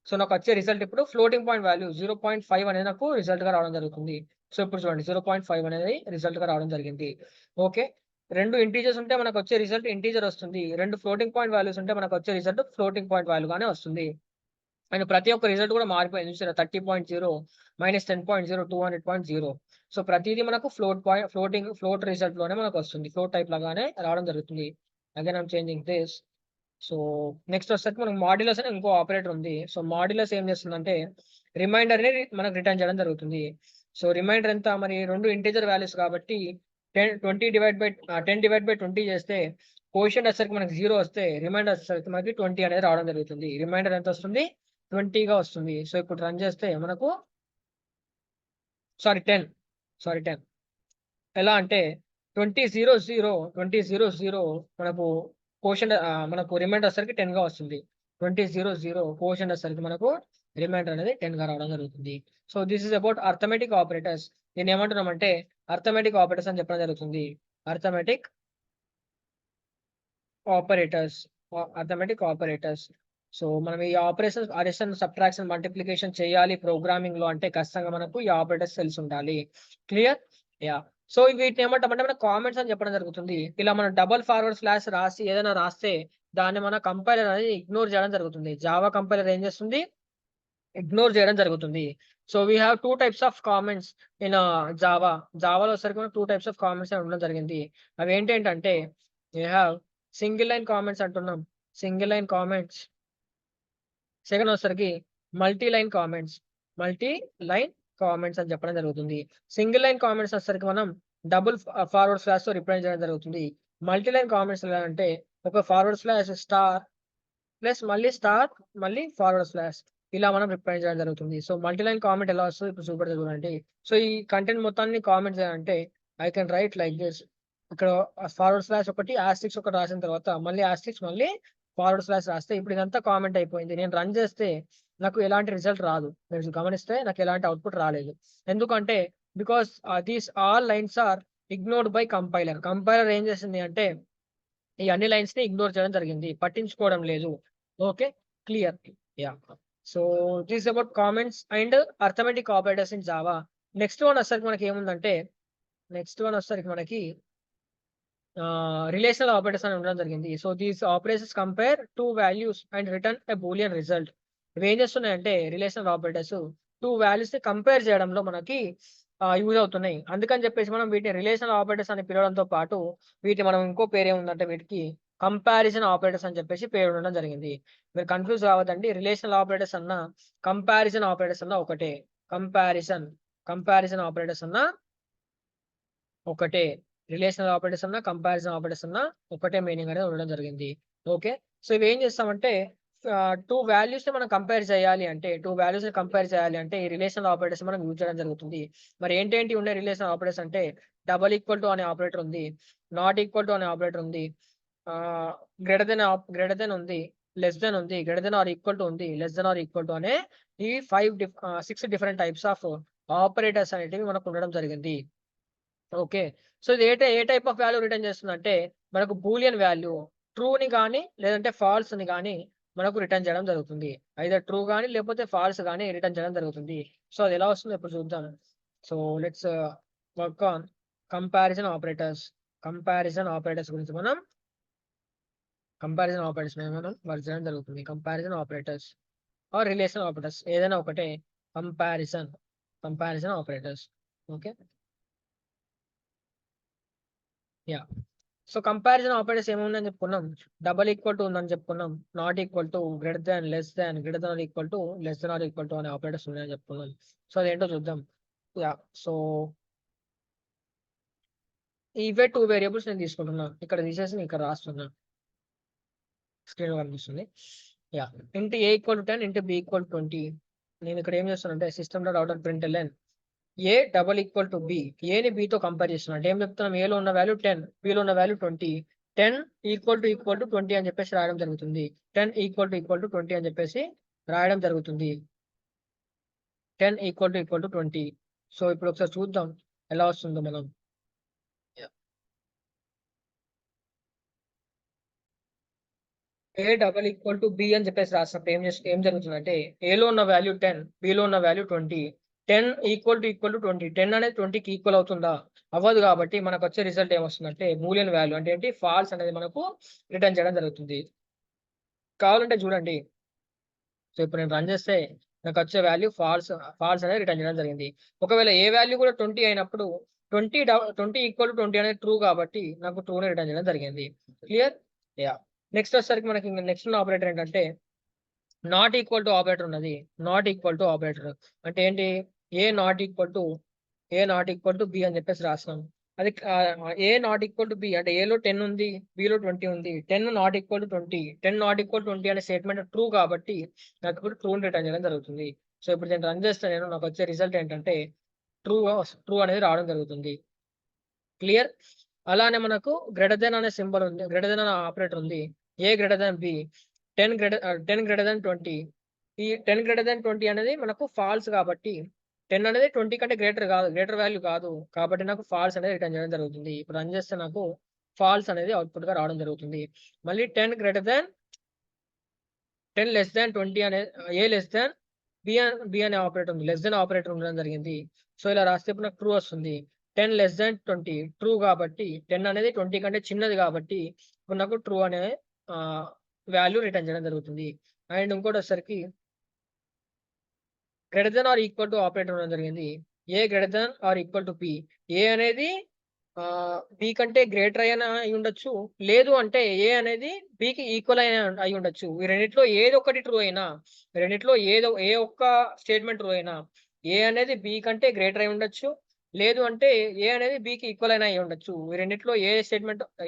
సో నాకు వచ్చే రిజల్ట్ ఇప్పుడు ఫ్లోటింగ్ పాయింట్ వాల్యూ 0.5 అనేది నాకు రిజల్ట్ గా రావడం జరుగుతుంది. సో ఇప్పుడు చూడండి 0.5 అనేది రిజల్ట్ గా రావడం జరిగింది. ఓకే. 2 ఇంటీజర్స్ ఉంటే మనకు వచ్చే రిజల్ట్ ఇంటీజర్ వస్తుంది. 2 ఫ్లోటింగ్ పాయింట్ వాల్యూస్ ఉంటే మనకు వచ్చే రిజల్ట్ ఫ్లోటింగ్ పాయింట్ వాల్యూ గానే వస్తుంది. అండ్ ప్రతి ఒక్క రిజల్ట్ కూడా మారిపోయింది చూసారా, 30.0 -10.0 200.0. సో ప్రతిదీ మనకు ఫ్లోట్ రిజల్ట్ లోనే మనకు వస్తుంది. ఫ్లోట్ టైప్ లాగానే రావడం జరుగుతుంది. Again I'm changing this. So next వచ్చేసరికి మనకు మాడ్యులస్ అని ఇంకో ఆపరేటర్ ఉంది. సో మాడ్యులస్ ఏం చేస్తుందంటే రిమైండర్ ని మనకు రిటర్న్ చేయడం జరుగుతుంది. సో రిమైండర్ ఎంత మరి 2 ఇంటిజర్ వాల్యూస్ కాబట్టి 10/20 చేస్తే కోషంట్ వచ్చేసరికి మనకి 0 వస్తే రిమైండర్ వచ్చేసరికి మనకి 20 అనేది రావడం జరుగుతుంది. రిమైండర్ ఎంత వస్తుంది? 20 గా వస్తుంది. సో ఇప్పుడు రన్ చేస్తే మనకు 10 ఎలా అంటే 2000 మనకు మనకు రిమైండర్ వచ్చేసరికి 10 గా వస్తుంది. 2000 కోషంట్ వచ్చేసరికి మనకు రిమైండర్ అనేది 10 గా రావడం జరుగుతుంది. So this is about arithmetic operators. దీన్ని ఏమంటున్నామంటే అర్థమెటిక్ ఆపరేటర్స్ అని చెప్పడం జరుగుతుంది. Arithmetic operators. సో మనం ఈ ఆపరేషన్స్ అడిషన్, సబ్ట్రాక్షన్, మల్టిప్లికేషన్ చేయాలి ప్రోగ్రామింగ్ లో అంటే ఖచ్చితంగా మనకు ఈ ఆపరేటర్స్ తెలిసి ఉండాలి. క్లియర్? యా. సో వీటిని ఏమంటామంటే మనం కామెంట్స్ అని చెప్పడం జరుగుతుంది. ఇలా మనం డబుల్ ఫార్వర్డ్ స్లాష్ రాసి ఏదైనా రాస్తే దాన్ని మన కంపైలర్ అనేది ఇగ్నోర్ చేయడం జరుగుతుంది. జావా కంపైలర్ ఏం చేస్తుంది? ఇగ్నోర్ చేయడం జరుగుతుంది. So we have 2 types of comments in Java. జావాలో వచ్చేసరికి మనకు 2 టైప్స్ ఆఫ్ కామెంట్స్ ఉండడం జరిగింది. అవి ఏంటంటే we have single line comments అంటున్నాం. Single line comments. సెకండ్ వచ్చేసరికి multi line comments. Multi line comments అని చెప్పడం జరుగుతుంది. సింగిల్ లైన్ కామెంట్స్ వచ్చేసరికి మనం డబుల్ ఫార్వర్డ్ స్లాష్ తో రిప్రజెంట్ చేయడం జరుగుతుంది. మల్టీ లైన్ కామెంట్స్ ఎలా అంటే ఒక ఫార్వర్డ్ స్లాష్ స్టార్ ప్లస్ మళ్ళీ స్టార్ మళ్ళీ ఫార్వర్డ్ స్లాష్ ఇలా మనం రిప్రజెంట్ చేయడం జరుగుతుంది. సో మల్టీ లైన్ కామెంట్ ఎలా వస్తుంది ఇప్పుడు చూపెడతా చూడండి. సో ఈ కంటెంట్ మొత్తాన్ని కామెంట్ చేయాలంటే I can write like this. ఇక్కడ ఫార్వర్డ్ స్లాష్ ఒకటి ఆస్ట్రిక్స్ ఒకటి రాసిన తర్వాత మళ్ళీ ఆస్ట్రిక్స్ మళ్ళీ ఫార్వర్డ్ స్లాష్ రాస్తే ఇప్పుడు ఇదంతా కామెంట్ అయిపోయింది. నేను రన్ చేస్తే నాకు ఎలాంటి రిజల్ట్ రాదు. మీరు గమనిస్తే నాకు ఎలాంటి అవుట్పుట్ రాలేదు. ఎందుకంటే because these all lines are ignored by compiler. Compiler ఏం చేసింది అంటే ఈ అన్ని లైన్స్ ని ఇగ్నోర్ చేయడం జరిగింది. పట్టించుకోవడం లేదు. Okay. Clear? Yeah. So this about comments and arithmetic operators in Java. Next one వచ్చేసరికి మనకి ఏముందంటే మనకి రిలేషనల్ ఆపరేటర్స్ అని ఉండడం జరిగింది. So these operators compare 2 values and return a Boolean result. ఇవి ఏం చేస్తున్నాయంటే రిలేషనల్ ఆపరేటర్స్ 2 వాల్యూస్ ని కంపేర్ చేయడంలో మనకి యూజ్ అవుతున్నాయి. అందుకని చెప్పేసి మనం వీటిని రిలేషనల్ ఆపరేటర్స్ అని పిలవడంతో పాటు మనం ఇంకో పేరు ఏముందంటే వీటికి కంపారిజన్ ఆపరేటర్స్ అని చెప్పేసి పేరు ఉండడం జరిగింది. మీరు కన్ఫ్యూజ్ కావద్దండి. రిలేషనల్ ఆపరేటర్స్ అన్న కంపారిజన్ ఆపరేటర్స్ అన్న ఒకటే. కంపారిజన్ ఆపరేటర్స్ అన్న ఒకటే. రిలేషనల్ ఆపరేటర్స్ అన్న కంపారిజన్ ఆపరేటర్స్ అన్న ఒకటే మీనింగ్ అనేది ఉండడం జరిగింది. ఓకే. సో ఇవి ఏం చేస్తామంటే 2 వాల్యూస్ ని మనం కంపేర్ చేయాలి అంటే ఈ రిలేషనల్ ఆపరేటర్స్ మనం యూజ్ చేయడం జరుగుతుంది. మరి ఏంటేంటి ఉండే రిలేషనల్ ఆపరేటర్స్ అంటే డబుల్ ఈక్వల్ టు అనే ఆపరేటర్ ఉంది. నాట్ ఈక్వల్ టు అనే ఆపరేటర్ ఉంది. గ్రేటర్ దెన్ ఉంది. లెస్ దెన్ ఉంది. Greater than or equal to ఉంది. Less than or equal to అనే ఈ 6 డిఫరెంట్ టైప్స్ ఆఫ్ ఆపరేటర్స్ అనేటివి మనకు ఉండడం జరిగింది. ఓకే. సో ఇది ఏ టైప్ ఆఫ్ వాల్యూ రిటర్న్ చేస్తుందంటే మనకు బూలియన్ వాల్యూ ట్రూని గాని లేదంటే ఫాల్స్‌ని గాని మనకు రిటర్న్ చేయడం జరుగుతుంది. ఐదర్ ట్రూ గాని లేకపోతే ఫాల్స్ గాని రిటర్న్ చేయడం జరుగుతుంది. సో అది ఎలా వస్తుందో ఇప్పుడు చూద్దాం. So let's work on comparison operators. Comparison operators గురించి మనం వర్క్ చేయడం జరుగుతుంది. Comparison operators or relational operators ఏదైనా ఒకటే. Comparison operators. Okay. Yeah! So comparison operators ఏముందని చెప్పుకున్నాం. డబుల్ ఈక్వల్ టు ఉందని చెప్పుకున్నాం. Not equal to, greater than, less than, greater than or equal to, less than or equal to అనే ఆపరేటర్స్ ఉన్నాయని చెప్పుకున్నాం. సో అదేంటో చూద్దాం. యాహ్! సో ఇవే 2 వేరియబుల్స్ నేను తీసుకుంటున్నా. ఇక్కడ తీసేసి ఇక్కడ రాస్తున్నా. స్క్రీన్‌లో కనిపిస్తుంది. Yeah! Into a equal to 10 into b equal to 20. నేను ఇక్కడ ఏం చేస్తానంటే system dot out of println A double equal to B. ఏని బితో కంపేర్ చేస్తున్నా. అంటే ఏం చెప్తున్నాం, ఏలో ఉన్న వాల్యూ 10, బిలో ఉన్న వాల్యూ 20. 10 ఈక్వల్ టు 20 అని చెప్పేసి రాయడం జరుగుతుంది. 10 ఈక్వల్ టు 20 అని చెప్పేసి రాయడం జరుగుతుంది. 10 ఈక్వల్ టు 20. సో ఇప్పుడు ఒకసారి చూద్దాం ఎలా వస్తుందో మనం. ఏ డబల్ ఈక్వల్ టు బి అని చెప్పేసి రాసినప్పుడు ఏం జరుగుతుందంటే ఏలో ఉన్న వాల్యూ 10, బిలో ఉన్న వాల్యూ 20. 10 equal to 20. 10 అనేది 20కి ఈక్వల్ అవుతుందా? అవ్వదు కాబట్టి మనకు వచ్చే రిజల్ట్ ఏమొస్తుందంటే బూలియన్ వాల్యూ అంటే ఏంటి? ఫాల్స్ అనేది మనకు రిటర్న్ చేయడం జరుగుతుంది. కావాలంటే చూడండి. సో ఇప్పుడు నేను రన్ చేస్తే నాకు వచ్చే వాల్యూ ఫాల్స్ అనేది రిటర్న్ చేయడం జరిగింది. ఒకవేళ ఏ వాల్యూ కూడా 20 అయినప్పుడు 20 ఈక్వల్ టు 20 అనేది ట్రూ కాబట్టి నాకు ట్రూనే రిటర్న్ చేయడం జరిగింది. క్లియర్? యాహ్! నెక్స్ట్ వచ్చేసరికి మనకి నెక్స్ట్ ఉన్న ఆపరేటర్ ఏంటంటే నాట్ ఈక్వల్ టు ఆపరేటర్ ఉన్నది. నాట్ ఈక్వల్ టు ఆపరేటర్ అంటే ఏంటి? ఏ నాట్ ఈక్వల్ టు బి అని చెప్పేసి రాస్తున్నాం. అది ఏ నాట్ ఈక్వల్ టు బి అంటే ఏలో 10 ఉంది, బిలో 20 ఉంది. 10 not equal to 20, 10 not equal to 20 అనే స్టేట్మెంట్ ట్రూ కాబట్టి నాకు ఇప్పుడు ట్రూని రిటర్న్ చేయడం జరుగుతుంది. సో ఇప్పుడు నేను రన్ చేస్తే నాకు వచ్చే రిజల్ట్ ఏంటంటే ట్రూ అనేది రావడం జరుగుతుంది. క్లియర్? అలానే మనకు గ్రేటర్ దెన్ అనే సింబల్ ఉంది. గ్రేటర్ దెన్ అనే ఆపరేటర్ ఉంది. A greater than B 10 greater than 20. ఈ 10 గ్రేటర్ దెన్ 20 అనేది మనకు ఫాల్స్ కాబట్టి 10 అనేది 20 కంటే గ్రేటర్ వాల్యూ కాదు. కాబట్టి నాకు ఫాల్స్ అనేది రిటర్న్ చేయడం జరుగుతుంది. ఇప్పుడు రన్ చేస్తే నాకు ఫాల్స్ అనేది అవుట్‌పుట్‌గా రావడం జరుగుతుంది. మళ్ళీ 10 లెస్ థాన్ 20 అనే ఏ లెస్ థాన్ బి అనే ఆపరేటర్ ఉంది. లెస్ థాన్ ఆపరేటర్ ఉండడం జరిగింది. సో ఇలా రాస్తే ఇప్పుడు నాకు ట్రూ వస్తుంది. 10 లెస్ థాన్ 20 ట్రూ కాబట్టి 10 అనేది 20 కంటే చిన్నది కాబట్టి ఇప్పుడు నాకు ట్రూ అనే ఆహ్, వాల్యూ రిటర్న్ చేయడం జరుగుతుంది. అండ్ ఇంకోటొచ్చేసరికి greater than or equal to operator ఉండడం జరిగింది. A greater than or equal to B. A అనేది బి కంటే గ్రేటర్ అయినా అయ్యుండొచ్చు. లేదు అంటే ఏ అనేది బికి ఈక్వల్ అయినా అయ్యుండొచ్చు. ఈ రెండిట్లో ఏదో ఒకటి ట్రూ అయినా, రెండిట్లో ఏ ఒక్క స్టేట్‌మెంట్ ట్రూ అయినా, ఏ అనేది బి కంటే గ్రేటర్ అయి ఉండొచ్చు. లేదు అంటే ఏ అనేది బికి ఈక్వల్ అయినా అయ్యుండొచ్చు. ఈ రెండిట్లో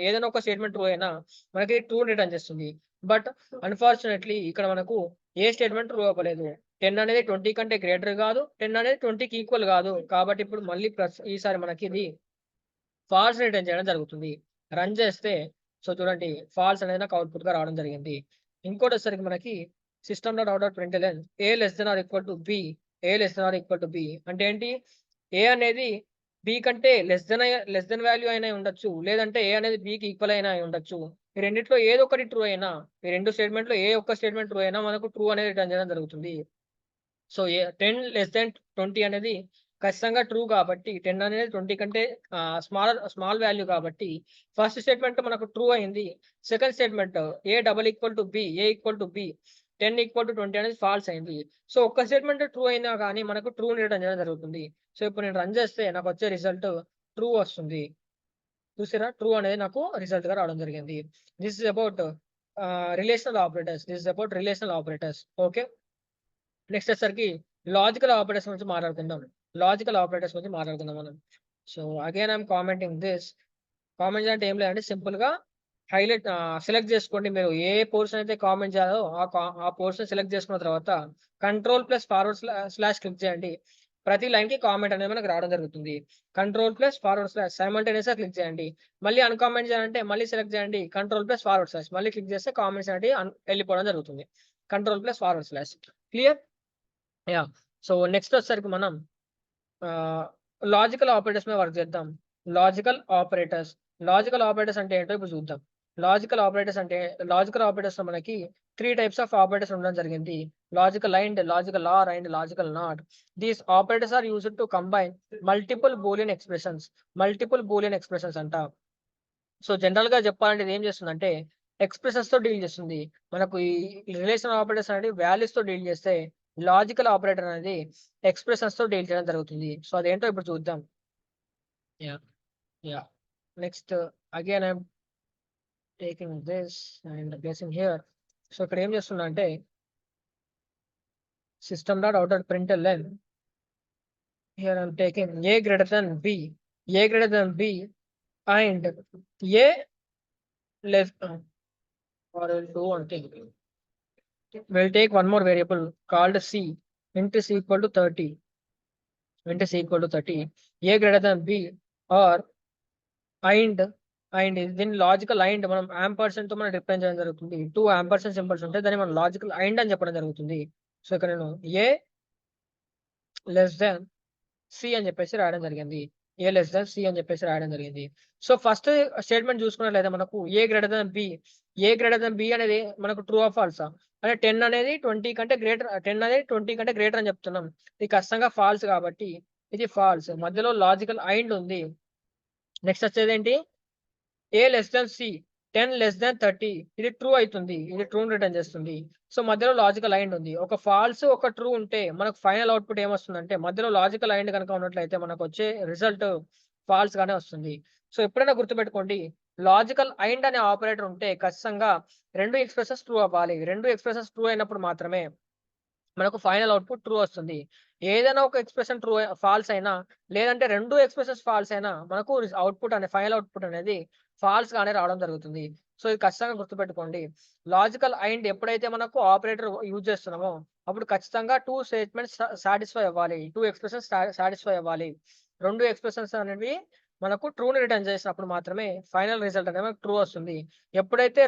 ఏదైనా ఒక స్టేట్‌మెంట్ ట్రూ అయినా మనకి ట్రూని రిటర్న్ చేస్తుంది. బట్ అన్‌ఫార్చునేట్‌లీ ఇక్కడ మనకు ఏ స్టేట్‌మెంట్ ట్రూ అవ్వలేదు. 10 అనేది 20 కంటే గ్రేటర్ గాదు. 10 అనేది 20కి ఈక్వల్ గాదు. కాబట్టి ఇప్పుడు మళ్ళీ ఈసారి మనకిది ఫాల్స్ రిటర్న్ చేయడం జరుగుతుంది. రన్ చేస్తే సో చూడండి ఫాల్స్ అనేది నాకు అవుట్‌పుట్‌గా రావడం జరిగింది. ఇంకోటొచ్చేసరికి మనకి system dot out dot println A less than or equal to B. A less than or equal to B అంటే ఏంటి? ఏ అనేది బి కంటే లెస్ థాన్ వాల్యూ అయినా ఉండొచ్చు. లేదంటే ఏ అనేది బికి ఈక్వల్ అయినా అయి ఉండొచ్చు. ఈ రెండిట్లో ఏదో ఒకటి ట్రూ అయినా, ఈ 2 స్టేట్‌మెంట్‌లో ఏ ఒక్క స్టేట్‌మెంట్ ట్రూ అయినా మనకు ట్రూ అనేది రిటర్న్ చేయడం జరుగుతుంది. సో, 10 లెస్ థాన్ 20 అనేది ఖచ్చితంగా ట్రూ కాబట్టి 10 అనేది 20 కంటే స్మాల్ వాల్యూ కాబట్టి ఫస్ట్ స్టేట్‌మెంట్ మనకు ట్రూ అయింది. Second statement A equal to B 10 equal to 20 అనేది ఫాల్స్ అయింది. సో, ఒక్క స్టేట్‌మెంట్ ట్రూ అయినా గాని మనకు ట్రూని రిటర్న్ చేయడం జరుగుతుంది. సో, ఇప్పుడు నేను రన్ చేస్తే నాకొచ్చే రిజల్ట్ ట్రూ వస్తుంది. చూసారా? ట్రూ అనేది నాకు రిజల్ట్‌గా రావడం జరిగింది. This is about relational operators. Okay. Next వచ్చేసరికి లాజికల్ ఆపరేటర్స్ గురించి మాట్లాడుకుందాం. మనం. So, again I'm commenting this. Comment అంటే ఏం లేదంటే సింపుల్‌గా సెలెక్ట్ చేసుకోండి. మీరు ఏ పోర్షన్ అయితే కామెంట్ చేయాలో ఆ పోర్షన్ సెలెక్ట్ చేసుకున్న తర్వాత control plus forward slash click చేయండి. ప్రతి లైన్‌కి కామెంట్ అనేది మనకు రావడం జరుగుతుంది. కంట్రోల్ ప్లస్ ఫార్వర్డ్ స్లాష్ సైమల్టేనియస్‌గా క్లిక్ చేయండి. మళ్ళీ అన్‌కామెంట్ చేయాలంటే మళ్ళీ సెలెక్ట్ చేయండి. కంట్రోల్ ప్లస్ ఫార్వర్డ్ స్లాష్ మళ్ళీ క్లిక్ చేస్తే కామెంట్స్ అనేటివి ఎళ్ళిపోవడం జరుగుతుంది. Control plus forward slash. Clear? Yeah! So, next వచ్చేసరికి మనం ఆహ్, లాజికల్ ఆపరేటర్స్ మీద వర్క్ చేద్దాం. Logical operators. లాజికల్ ఆపరేటర్స్ అంటే ఏంటో ఇప్పుడు చూద్దాం. లాజికల్ ఆపరేటర్స్‌లో మనకి 3 టైప్స్ ఆఫ్ ఆపరేటర్స్ ఉండడం జరిగింది. Logical and, logical or and logical not. These operators are used to combine multiple boolean expressions అంట. సో, జనరల్‌గా చెప్పాలంటే ఇది ఏం చేస్తుందంటే ఎక్స్‌ప్రెషన్స్‌తో డీల్ చేస్తుంది. మనకు ఈ రిలేషనల్ ఆపరేటర్స్ అనేవి వాల్యూస్‌తో డీల్ చేస్తే, లాజికల్ ఆపరేటర్ అనేది ఎక్స్‌ప్రెషన్స్‌తో డీల్ చేయడం జరుగుతుంది. సో, అదేంటో ఇప్పుడు చూద్దాం. Yeah! Yeah! Next again I'm taking this and placing here. So, ఇక్కడ ఏం చేస్తున్నా అంటే system dot out dot println here I'm taking A greater than B and A less or 2 అంటే we'll take one more variable called c. Int is equal to 30. A greater than b or and దీన్ని లాజికల్ అండ్ మనం యాంపర్సండ్ తో మనం రిప్రజెంట్ చేయడం జరుగుతుంది. 2 యాంపర్సండ్ సింబల్స్ ఉంటాయి. దాన్ని మనం లాజికల్ అండ్ అని చెప్పడం జరుగుతుంది. సో ఇక్కడ నేను ఏ లెస్ దాన్ సి అని చెప్పేసి రాయడం జరిగింది. ఏ లెస్ దాన్ సి అని చెప్పేసి రాయడం జరిగింది. సో ఫస్ట్ స్టేట్మెంట్ చూసుకున్నట్లయితే మనకు ఏ గ్రేటర్ దాన్ బి ఏ గ్రేటర్ దెన్ బి అనేది మనకు ట్రూ ఆర్ ఫాల్సా? అంటే 10 అనేది 20 కంటే గ్రేటర్, 10 అనేది 20 కంటే గ్రేటర్ అని చెప్తున్నాం. ఇది ఖచ్చితంగా ఫాల్స్ కాబట్టి ఇది ఫాల్స్. మధ్యలో లాజికల్ అండ్ ఉంది. నెక్స్ట్ వచ్చేదేంటి? A less than C, 10 less than 30 ఇది ట్రూ అయితుంది. ఇది ట్రూని రిటర్న్ చేస్తుంది. సో, మధ్యలో లాజికల్ అండ్ ఉంది. ఒక ఫాల్స్, ఒక ట్రూ ఉంటే మనకు ఫైనల్ అవుట్‌పుట్ ఏమొస్తుందంటే మధ్యలో లాజికల్ అండ్ గనుక ఉన్నట్లయితే మనకొచ్చే రిజల్ట్ ఫాల్స్ గానే వస్తుంది. సో, ఎప్పుడైనా గుర్తుపెట్టుకోండి, లాజికల్ అండ్ అనే ఆపరేటర్ ఉంటే ఖచ్చితంగా 2 ఎక్స్‌ప్రెషన్స్ ట్రూ అవ్వాలి. 2 ఎక్స్‌ప్రెషన్స్ ట్రూ అయినప్పుడు మాత్రమే మనకు ఫైనల్ అవుట్‌పుట్ ట్రూ వస్తుంది. ఏదైనా ఒక ఎక్స్‌ప్రెషన్ ఫాల్స్ అయినా, లేదంటే 2 ఎక్స్‌ప్రెషన్స్ ఫాల్స్ అయినా మనకు అవుట్‌పుట్ అనే ఫైనల్ అవుట్‌పుట్ అనేది ఫాల్స్ గానే రావడం జరుగుతుంది. సో, ఇది ఖచ్చితంగా గుర్తుపెట్టుకోండి. లాజికల్ అండ్ ఎప్పుడైతే మనకు ఆపరేటర్ యూజ్ చేస్తున్నామో, అప్పుడు ఖచ్చితంగా 2 స్టేట్మెంట్స్ సాటిస్ఫై అవ్వాలి. 2 ఎక్స్‌ప్రెషన్స్ సాటిస్ఫై అవ్వాలి. 2 ఎక్స్‌ప్రెషన్స్ అనేవి మనకు ట్రూని రిటర్న్ చేసినప్పుడు మాత్రమే ఫైనల్ రిజల్ట్ అనేది మనకు ట్రూ వస్తుంది. ఎప్పుడైతే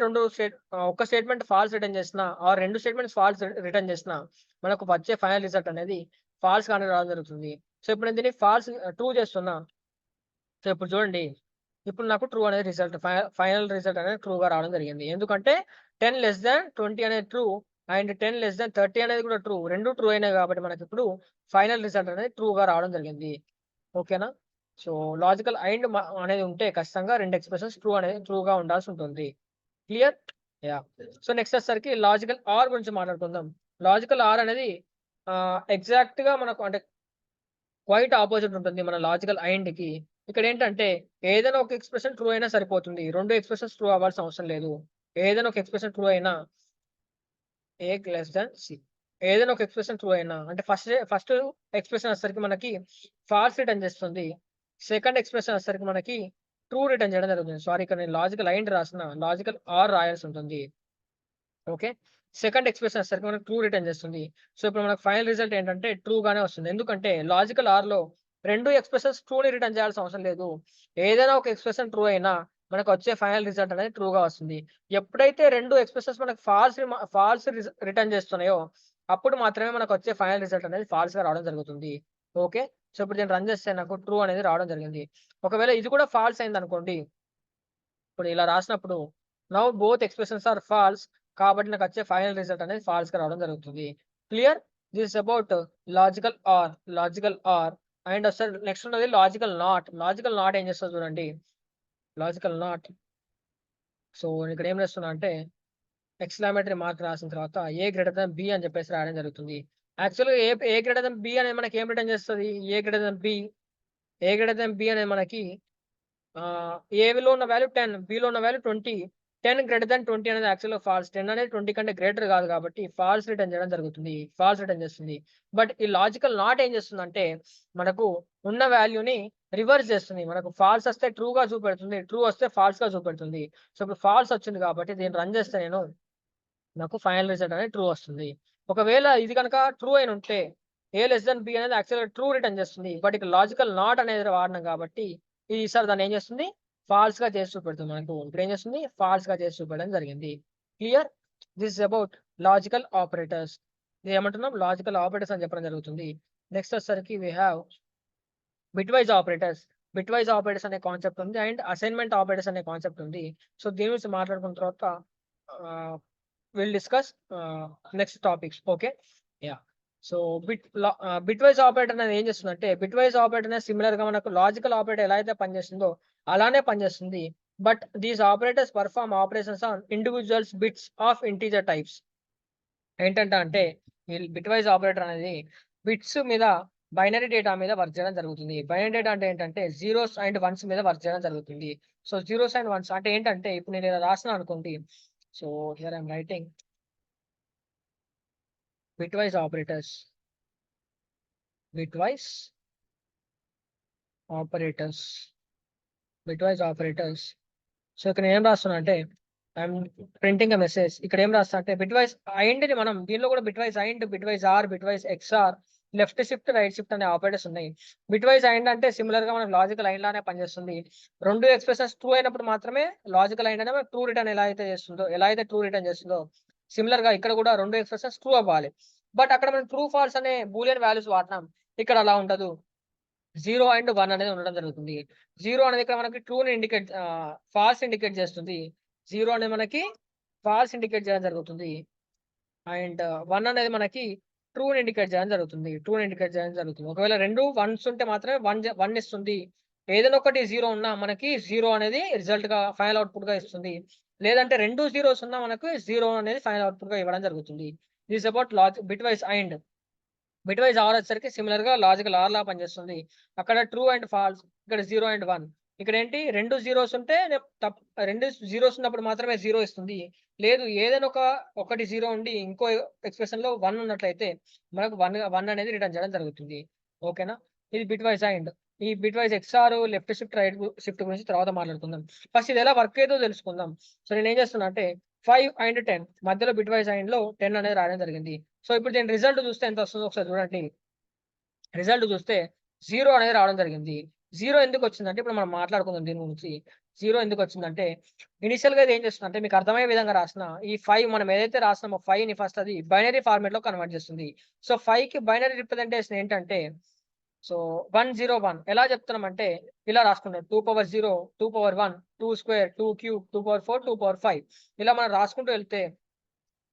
ఒక స్టేట్మెంట్ ఫాల్స్ రిటర్న్ చేసినా, ఆర్ 2 స్టేట్మెంట్స్ ఫాల్స్ రిటర్న్ చేసినా మనకు వచ్చే ఫైనల్ రిజల్ట్ అనేది ఫాల్స్ గానే రావడం జరుగుతుంది. సో, ఇప్పుడు నేను దీన్ని ట్రూ చేస్తున్నా. సో, ఇప్పుడు చూడండి. ఇప్పుడు నాకు ట్రూ అనేది రిజల్ట్ ఫైనల్ రిజల్ట్ అనేది ట్రూగా రావడం జరిగింది. ఎందుకంటే 10 అనేది ట్రూ అండ్ 10 అనేది కూడా ట్రూ. 2 ట్రూ అయినాయి కాబట్టి మనకిప్పుడు ఫైనల్ రిజల్ట్ అనేది ట్రూగా రావడం జరిగింది. ఓకేనా? సో, లాజికల్ అండ్ అనేది ఉంటే ఖచ్చితంగా 2 ఎక్స్‌ప్రెషన్స్ ట్రూగా ఉండాల్సి ఉంటుంది. క్లియర్? యాహ్! సో, నెక్స్ట్ వచ్చేసరికి లాజికల్ ఆర్ గురించి మాట్లాడుకుందాం. లాజికల్ ఆర్ అనేది ఎగ్జాక్ట్‌గా మనకు అంటే క్వైట్ అపోజిట్ ఉంటుంది మన లాజికల్ అండ్‌కి. ఇక్కడేంటంటే ఏదైనా ఒక ఎక్స్‌ప్రెషన్ ట్రూ అయినా సరిపోతుంది. 2 ఎక్స్‌ప్రెషన్స్ ట్రూ అవ్వాల్సిన అవసరం లేదు. ఏదైనా ఒక ఎక్స్‌ప్రెషన్ ట్రూ అయినా ఏ లెస్ థాన్ సి. ఏదైనా ఒక ఎక్స్‌ప్రెషన్ ట్రూ అయినా అంటే ఫస్ట్ ఎక్స్‌ప్రెషన్ వచ్చేసరికి మనకి ఫాల్స్ రిటర్న్ చేస్తుంది. సెకండ్ ఎక్స్‌ప్రెషన్ వచ్చేసరికి మనకి ట్రూ రిటర్న్ చేయడం జరుగుతుంది. సారీ, ఇక్కడ నేను లాజికల్ అండ్ రాసిన లాజికల్ ఆర్ రాయాల్సి ఉంటుంది. ఓకే. సెకండ్ ఎక్స్‌ప్రెషన్ వచ్చేసరికి మనకు ట్రూ రిటర్న్ చేస్తుంది. సో, ఇప్పుడు మనకు ఫైనల్ రిజల్ట్ ఏంటంటే ట్రూ గానే వస్తుంది. ఎందుకంటే లాజికల్ ఆర్‌లో 2 ఎక్స్‌ప్రెషన్స్ ట్రూని రిటర్న్ చేయాల్సిన అవసరం లేదు. ఏదైనా ఒక ఎక్స్‌ప్రెషన్ ట్రూ అయినా మనకొచ్చే ఫైనల్ రిజల్ట్ అనేది ట్రూగా వస్తుంది. ఎప్పుడైతే 2 ఎక్స్‌ప్రెషన్స్ మనకు ఫాల్స్ రిటర్న్ చేస్తున్నాయో అప్పుడు మాత్రమే మనకొచ్చే ఫైనల్ రిజల్ట్ అనేది ఫాల్స్‌గా రావడం జరుగుతుంది. ఓకే. సో, ఇప్పుడు దీన్ని రన్ చేస్తే నాకు ట్రూ అనేది రావడం జరిగింది. ఒకవేళ ఇది కూడా ఫాల్స్ అయిందనుకోండి, ఇప్పుడు ఇలా రాసినప్పుడు now both expressions are false కాబట్టి నాకొచ్చే ఫైనల్ రిజల్ట్ అనేది ఫాల్స్‌గా రావడం జరుగుతుంది. Clear? This is about logical or and అసలు నెక్స్ట్ ఉన్నది లాజికల్ నాట్. లాజికల్ నాట్ ఏం చేస్తదో చూడండి. Logical not. సో, ఇక్కడ ఏం రాస్తున్నా అంటే ఎక్స్‌క్లమేటరీ మార్క్ రాసిన తర్వాత ఏ గ్రేటర్ థాన్ బి అని చెప్పేసి రాయడం జరుగుతుంది. యాక్చువల్‌గా ఏ గ్రేటర్ థాన్ బి అనేది మనకి ఏం రిటర్న్ చేస్తది? ఏ గ్రేటర్ థాన్ బి, ఏ గ్రేటర్ థాన్ బి అనేది మనకి ఏలో ఉన్న వాల్యూ 10, బిలో ఉన్న వాల్యూ 20. 10 గ్రేటర్ థాన్ 20 అనేది యాక్చువల్‌గా ఫాల్స్. 10 అనేది 20 కంటే గ్రేటర్ కాదు కాబట్టి ఫాల్స్ రిటర్న్ చేయడం జరుగుతుంది. ఫాల్స్ రిటర్న్ చేస్తుంది. బట్ ఈ లాజికల్ నాట్ ఏం చేస్తుందంటే మనకు ఉన్న వాల్యూని రివర్స్ చేస్తుంది. మనకు ఫాల్స్ వస్తే ట్రూగా చూపెడుతుంది. ట్రూ వస్తే ఫాల్స్‌గా చూపెడుతుంది. సో, ఇప్పుడు ఫాల్స్ వచ్చింది కాబట్టి దీన్ని రన్ చేస్తే నాకు ఫైనల్ రిజల్ట్ అనేది ట్రూ వస్తుంది. ఒకవేళ ఇది గనక ట్రూ అయినుంటే ఏ లెస్ థాన్ బి అనేది యాక్చువల్‌గా ట్రూ రిటర్న్ చేస్తుంది. బట్ ఇక్కడ లాజికల్ నాట్ అనేది వాడినాం కాబట్టి ఈసారి దాన్ని ఏం చేస్తుంది? ఫాల్స్‌గా చేసి చూపెడుతుంది మనకు. ఇప్పుడేం చేస్తుంది? ఫాల్స్‌గా చేసి చూపెట్టడం జరిగింది. Clear? This is about logical operators. ఇదేమంటున్నాం? లాజికల్ ఆపరేటర్స్ అని చెప్పడం జరుగుతుంది. నెక్స్ట్ వచ్చేసరికి we have bitwise operators. Bitwise operators అనే కాన్సెప్ట్ ఉంది. అండ్ అసైన్‌మెంట్ ఆపరేటర్స్ అనే కాన్సెప్ట్ ఉంది. సో, దీని గురించి మాట్లాడుకున్న తర్వాత ah, will discuss next topics. Okay. Yeah! So, bitwise operator అనేది ఏం చేస్తుందంటే, బిట్‌వైస్ ఆపరేటర్ అనేది సిమిలర్‌గా మనకు లాజికల్ ఆపరేటర్ ఎలా అయితే పనిచేస్తుందో అలానే పనిచేస్తుంది. But these operators perform operations on individuals bits of integer types. ఏంటంటే ఈ బిట్‌వైస్ ఆపరేటర్ అనేది బిట్స్ మీద బైనరీ డేటా మీద వర్క్ చేయడం జరుగుతుంది. బైనరీ డేటా అంటే ఏంటంటే జీరోస్ అండ్ వన్స్ మీద వర్క్ చేయడం జరుగుతుంది. సో, జీరోస్ అండ్ వన్స్ అంటే ఏంటంటే ఇప్పుడు నేను ఇలా రాసినా అనుకోండి. So, here I am writing bitwise operators. Bitwise operators. Bitwise operators. So, ఇక్కడ నేనేం రాస్తున్నా అంటే ఐయామ్ ప్రింటింగ్ ఎ మెసేజ్. ఇక్కడ ఏం రాస్తా అంటే బిట్‌వైస్ అండ్‌ని మనం దీనిలో కూడా bitwise and, bitwise or, bitwise XOR, left shift, right shift అనే ఆపరేటర్స్ ఉన్నాయి. బిట్‌వైస్ అండ్ అంటే సిమిలర్‌గా మనకు లాజికల్ అండ్ లానే పనిచేస్తుంది. 2 ఎక్స్‌ప్రెషన్స్ ట్రూ అయినప్పుడు మాత్రమే లాజికల్ అండ్ అనేది ట్రూ రిటర్న్ ఎలా అయితే ట్రూ రిటర్న్ చేస్తుందో సిమిలర్‌గా ఇక్కడ కూడా 2 ఎక్స్‌ప్రెషన్స్ ట్రూ అవ్వాలి. బట్ అక్కడ మనం ట్రూ, ఫాల్స్ అనే బూలియన్ వాల్యూస్ వాడినాం. ఇక్కడ అలా ఉండదు. 0 అండ్ 1 అనేది ఉండడం జరుగుతుంది. 0 అనేది ఇక్కడ మనకి ఫాల్స్ ఇండికేట్ చేస్తుంది. 0 అనేది మనకి ఫాల్స్ ఇండికేట్ చేయడం జరుగుతుంది. అండ్ 1 అనేది మనకి ట్రూని ఇండికేట్ చేయడం జరుగుతుంది. ఒకవేళ 2 వన్స్ ఉంటే మాత్రమే 1 ఇస్తుంది. ఏదైనా ఒకటి 0 ఉన్నా మనకి 0 అనేది రిజల్ట్‌గా ఫైనల్ అవుట్‌పుట్‌గా ఇస్తుంది. లేదంటే 2 జీరోస్ ఉన్నా మనకు 0 అనేది ఫైనల్ అవుట్‌పుట్‌గా ఇవ్వడం జరుగుతుంది. This about bitwise and. Bitwise or వచ్చేసరికి సిమిలర్‌గా లాజికల్ ఆర్ లాగా పనిచేస్తుంది. అక్కడ ట్రూ అండ్ ఫాల్స్, ఇక్కడ 0 అండ్ 1. ఇక్కడేంటి 2 జీరోస్ ఉంటే 2 జీరోస్ ఉన్నప్పుడు మాత్రమే 0 ఇస్తుంది. లేదు ఏదైనా ఒకటి 0 ఉండి ఇంకో ఎక్స్‌ప్రెషన్‌లో 1 ఉన్నట్లయితే మనకు 1 అనేది రిటర్న్ చేయడం జరుగుతుంది. ఓకేనా? ఇది బిట్‌వైస్ అండ్. ఈ bitwise XOR, left shift, right shift గురించి తర్వాత మాట్లాడుకుందాం. ఫస్ట్ ఇది ఎలా వర్క్ అయిద్దో తెలుసుకుందాం. సో నేనేం చేస్తున్నా అంటే 5 అండ్ 10 మధ్యలో బిట్‌వైస్ అండ్‌లో 10 అనేది రాయడం జరిగింది. సో ఇప్పుడు దీని రిజల్ట్ చూస్తే ఎంత వస్తుందో ఒకసారి చూడండి. రిజల్ట్ చూస్తే 0 అనేది రావడం జరిగింది. 0 ఎందుకొచ్చిందంటే ఇప్పుడు మనం మాట్లాడుకుందాం దీని గురించి. 0 ఎందుకొచ్చిందంటే ఇనిషియల్‌గా ఇది ఏం చేస్తుందంటే మీకు అర్థమయ్యే విధంగా రాసిన ఈ 5 మనం ఏదైతే రాసినామో 5ని ఫస్ట్ అది బైనరీ ఫార్మాట్‌లో కన్వర్ట్ చేస్తుంది. సో 5కి బైనరీ రిప్రజెంటేషన్ ఏంటంటే సో 101 ఎలా చెప్తున్నామంటే ఇలా రాసుకుంటాం. 2 0, 2 1, 2 స్క్వేర్, 2 క్యూబ్, 2 4, 2 5 ఇలా మనం రాసుకుంటూ వెళ్తే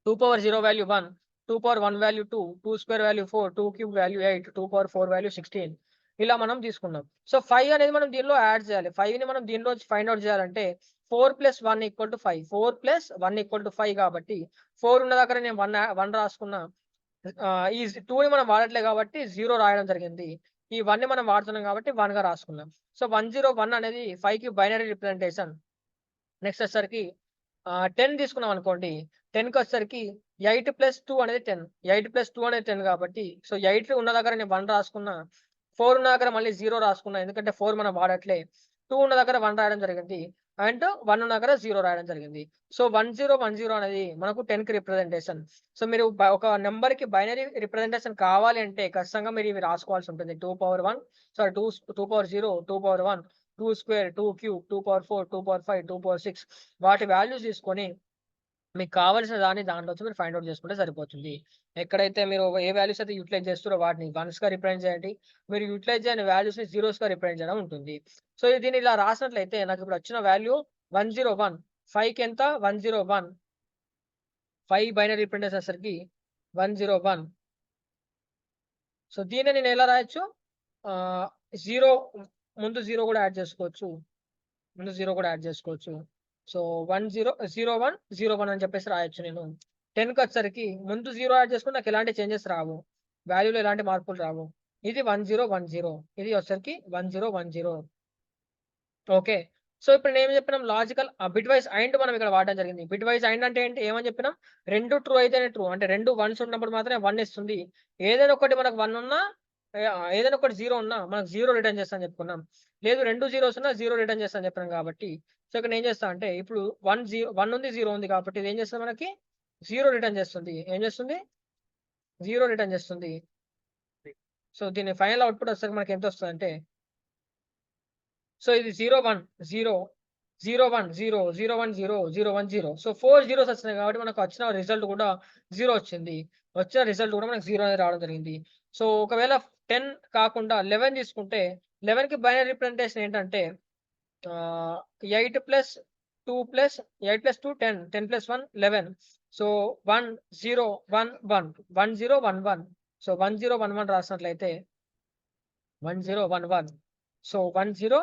2 0 value 1, 2 1 value 2, 2 square value 4, 2 cube value 8, 2 4 value 16 ఇలా మనం తీసుకున్నాం. సో 5 అనేది మనం దీనిలో యాడ్ చేయాలి. 5ని మనం దీనిలోంచి ఫైండ్ ఔట్ చేయాలంటే 4 + 1 = 5. 4 + 1 = 5 కాబట్టి 4 ఉన్న దగ్గర నేను 1 రాసుకున్నా. ఈ 2ని మనం వాడట్లే కాబట్టి 0 రాయడం జరిగింది. ఈ 1ని మనం వాడుతున్నాం కాబట్టి 1గా రాసుకున్నాం. సో 101 అనేది 5కి బైనరీ రిప్రజెంటేషన్. నెక్స్ట్ వచ్చేసరికి 10 తీసుకున్నాం అనుకోండి. 10కొచ్చేసరికి 8 + 2 అనేది 10. 8 + 2 అనేది 10 కాబట్టి సో 8 ఉన్న దగ్గర నేను 1 రాసుకున్నా. 4 ఉన్న దగ్గర మళ్ళీ 0 రాసుకున్నా. ఎందుకంటే 4 మనం వాడట్లే. 2 ఉన్న దగ్గర 1 రాయడం జరిగింది. అండ్ 1 ఉన్న దగ్గర 0 రాయడం జరిగింది. సో 1010 అనేది మనకు 10కి రిప్రజెంటేషన్. సో మీరు ఒక నంబర్‌కి బైనరీ రిప్రజెంటేషన్ కావాలి అంటే ఖచ్చితంగా మీరు ఇవి రాసుకోవాల్సి ఉంటుంది. 2 సారీ 2 2 2 స్క్వేర్, 2 క్యూబ్, 2 4, 2 5, 2 6 వాటి వాల్యూస్ తీసుకొని మీకు కావాల్సిన దాన్ని దాంట్లోంచి మీరు ఫైండ్ ఔట్ చేసుకుంటే సరిపోతుంది. ఎక్కడైతే మీరు ఏ వాల్యూస్ అయితే యుటిలైజ్ చేస్తారో వాటిని వన్స్‌గా రిప్రజెంట్ చేయండి. మీరు యుటిలైజ్ చేయని వాల్యూస్‌ని జీరోస్‌గా రిప్రజెంట్ చేయడం ఉంటుంది. సో దీన్ని ఇలా రాసినట్లయితే నాకు ఇప్పుడు వచ్చిన వాల్యూ 101. 5కి ఎంత 101. 5 బైనరీ రిప్రజెంటేషన్ వచ్చేసరికి 101. సో దీన్ని నేను ఎలా రాయొచ్చు? 0 ముందు 0 కూడా యాడ్ చేసుకోవచ్చు. సో 01 అని చెప్పేసి రాయొచ్చు నేను. 10కొచ్చేసరికి ముందు 0 యాడ్ చేసుకుంటే నాకు ఎలాంటి చేంజెస్ రావు. వాల్యూలో ఎలాంటి మార్పులు రావు. ఇది 1010. ఇది వచ్చేసరికి 1010. ఓకే. సో ఇప్పుడు నేనేం చెప్పినాం లాజికల్ బిట్‌వైస్ అండ్ మనం ఇక్కడ వాడడం జరిగింది. బిట్‌వైస్ అండ్ అంటే ఏంటి? ఏమని చెప్పినాం? 2 ట్రూ అయితేనే ట్రూ. అంటే 2 వన్స్ ఉన్నప్పుడు మాత్రమే 1 ఇస్తుంది. ఏదైనా ఒకటి మనకు 1 ఉన్నా ఏదైనా ఒకటి 0 ఉన్నా మనకు 0 రిటర్న్ చేస్తా అని చెప్పుకున్నాం. లేదు 2 జీరోస్ ఉన్నా 0 రిటర్న్ చేస్తా అని చెప్పాను కాబట్టి సో ఇక్కడ నేను ఏం చేస్తా అంటే ఇప్పుడు 1 ఉంది 0 ఉంది కాబట్టి ఇది ఏం చేస్తుంది మనకి 0 రిటర్న్ చేస్తుంది. ఏం చేస్తుంది? 0 రిటర్న్ చేస్తుంది. సో దీని ఫైనల్ అవుట్‌పుట్ వచ్చేసరికి మనకి ఎంత వస్తదంటే సో ఇది 0 1 0 0 1 0 0 1 0 0 1 0. సో 4 జీరోస్ వచ్చినాయి కాబట్టి మనకు వచ్చిన రిజల్ట్ కూడా 0 వచ్చింది. వచ్చిన రిజల్ట్ కూడా మనకు 0 అనేది రావడం జరిగింది. సో ఒకవేళ 10 కాకుండా 11 తీసుకుంటే 11కి బైనరీ రిప్రజెంటేషన్ ఏంటంటే 8 + 2 + 8 + 2 10, 10 + 1 11. సో 1 0 1 1 1 0 1 1. సో 1 0 1 1 రాసినట్లయితే 1 0 1 1. సో 1 0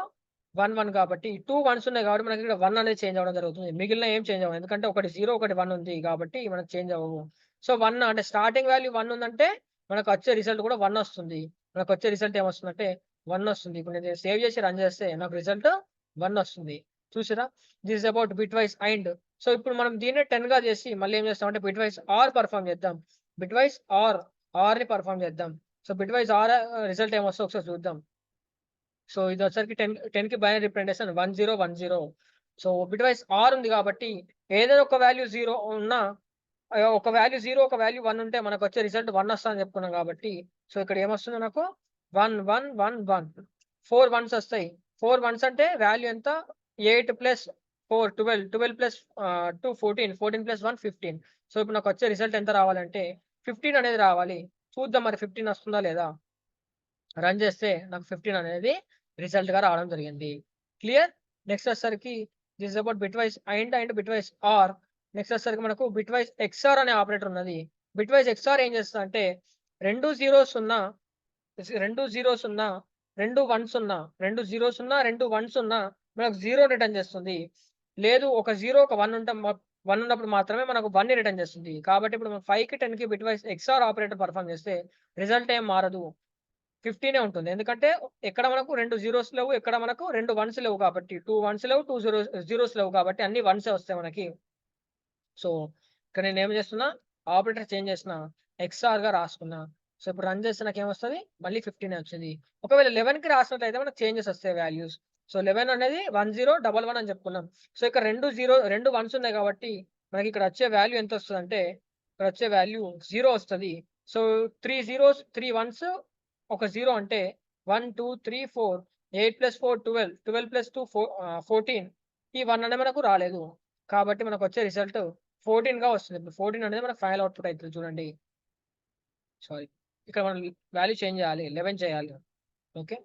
1 1 కాబట్టి 2 వన్స్ ఉన్నాయి కాబట్టి మనకి ఇక్కడ 1 అనేది చేంజ్ అవ్వడం జరుగుతుంది. మిగిలినయి ఏం చేంజ్ అవ్వవు. ఎందుకంటే ఒకటి 0 ఒకటి 1 ఉంది కాబట్టి మనకు చేంజ్ అవ్వవు. సో 1 అంటే స్టార్టింగ్ వాల్యూ 1 ఉందంటే మనకొచ్చే రిజల్ట్ కూడా 1 వస్తుంది. మనకొచ్చే రిజల్ట్ ఏమొస్తుందంటే 1 వస్తుంది. ఇప్పుడు నేను సేవ్ చేసి రన్ చేస్తే నాకు రిజల్ట్ 1 వస్తుంది. చూసారా? This is about bitwise and. So ఇప్పుడు మనం దీన్నే 10గా చేసి మళ్ళీ ఏం చేస్తామంటే బిట్‌వైస్ ఆర్ పెర్ఫార్మ్ చేద్దాం. బిట్‌వైస్ ఆర్‌ని పెర్ఫార్మ్ చేద్దాం. సో బిట్‌వైస్ ఆర్ రిజల్ట్ ఏమొస్తదో ఒకసారి చూద్దాం. సో ఇదొచ్చేసరికి 10కి binary representation 1010. So bitwise or ఉంది కాబట్టి ఏదైనా ఒక వాల్యూ 0 ఉన్నా ఒక వాల్యూ 0 ఒక వాల్యూ 1 ఉంటే మనకొచ్చే రిజల్ట్ 1 వస్తదని చెప్పుకున్నాం కాబట్టి సో ఇక్కడ ఏమొస్తుంది నాకు 1 1 1 1. 4 వన్స్ వస్తాయి. 4 వన్స్ అంటే వాల్యూ ఎంత 8 + 4 12, 12 + 2 14, 14 + 1 15. సో ఇప్పుడు నాకొచ్చే రిజల్ట్ ఎంత రావాలంటే 15 అనేది రావాలి. చూద్దాం మరి 15 వస్తుందా లేదా? రన్ చేస్తే నాకు 15 అనేది రిజల్ట్‌గా రావడం జరిగింది. క్లియర్? నెక్స్ట్ వచ్చేసరికి this is about bitwise and bitwise or. Next వచ్చేసరికి మనకు బిట్వైజ్ ఎక్స్ఆర్ అనే ఆపరేటర్ ఉన్నది. బిట్వైజ్ ఎక్స్ఆర్ ఏం చేస్తదంటే 2 జీరోస్ ఉన్న 2 జీరోస్ ఉన్న, 2 వన్స్ ఉన్న, 2 జీరోస్ ఉన్న, 2 వన్స్ ఉన్న మనకు 0 రిటర్న్ చేస్తుంది. లేదు ఒక 0, ఒక 1 ఉంటే 1 ఉన్నప్పుడు మాత్రమే మనకు 1ని రిటర్న్ చేస్తుంది. కాబట్టి ఇప్పుడు మనం 5కి, 10కి బిట్వైజ్ ఎక్స్ఆర్ ఆపరేటర్ పెర్ఫార్మ్ చేస్తే రిజల్ట్ ఏం మారదు. 15 ఉంటుంది. ఎందుకంటే ఎక్కడ మనకు 2 జీరోస్ లేవు, ఎక్కడ మనకు 2 వన్స్ లేవు కాబట్టి. 2 వన్స్ లేవు, 2 జీరోస్ లేవు కాబట్టి అన్ని వన్సే వస్తాయి మనకి. సో, ఇక్కడ నేనేం చేస్తున్నా, ఆపరేటర్ చేంజ్ చేసిన. ఎక్స్ఆర్‌గా రాసుకున్నా. సో, ఇప్పుడు రన్ చేస్తే నాకేమొస్తది? మళ్ళీ 15 వచ్చింది. ఒకవేళ 11కి రాసినట్లయితే మనకు చేంజెస్ వస్తాయి వాల్యూస్. సో, 11 అనేది 1011 అని చెప్పుకున్నాం. సో, ఇక్కడ 2 వన్స్ ఉన్నాయి కాబట్టి మనకి ఇక్కడ వచ్చే వాల్యూ ఎంతొస్తదంటే, ఇక్కడ వచ్చే వాల్యూ 0 వస్తది. సో, 3 జీరోస్, 3 వన్స్, ఒక 0 అంటే 1, 2, 3, 4 8 + 4 12, 12 + 2 14. ఈ 1 అనేది మనకు రాలేదు. కాబట్టి మనకొచ్చే రిజల్ట్ 14గా వస్తుంది. ఇప్పుడు 14 అనేది మన ఫైనల్ అవుట్‌పుట్ అయితది చూడండి. సారీ. ఇక్కడ మనం వాల్యూ చేంజ్ చేయాలి. 11 చేయాలి. ఓకే.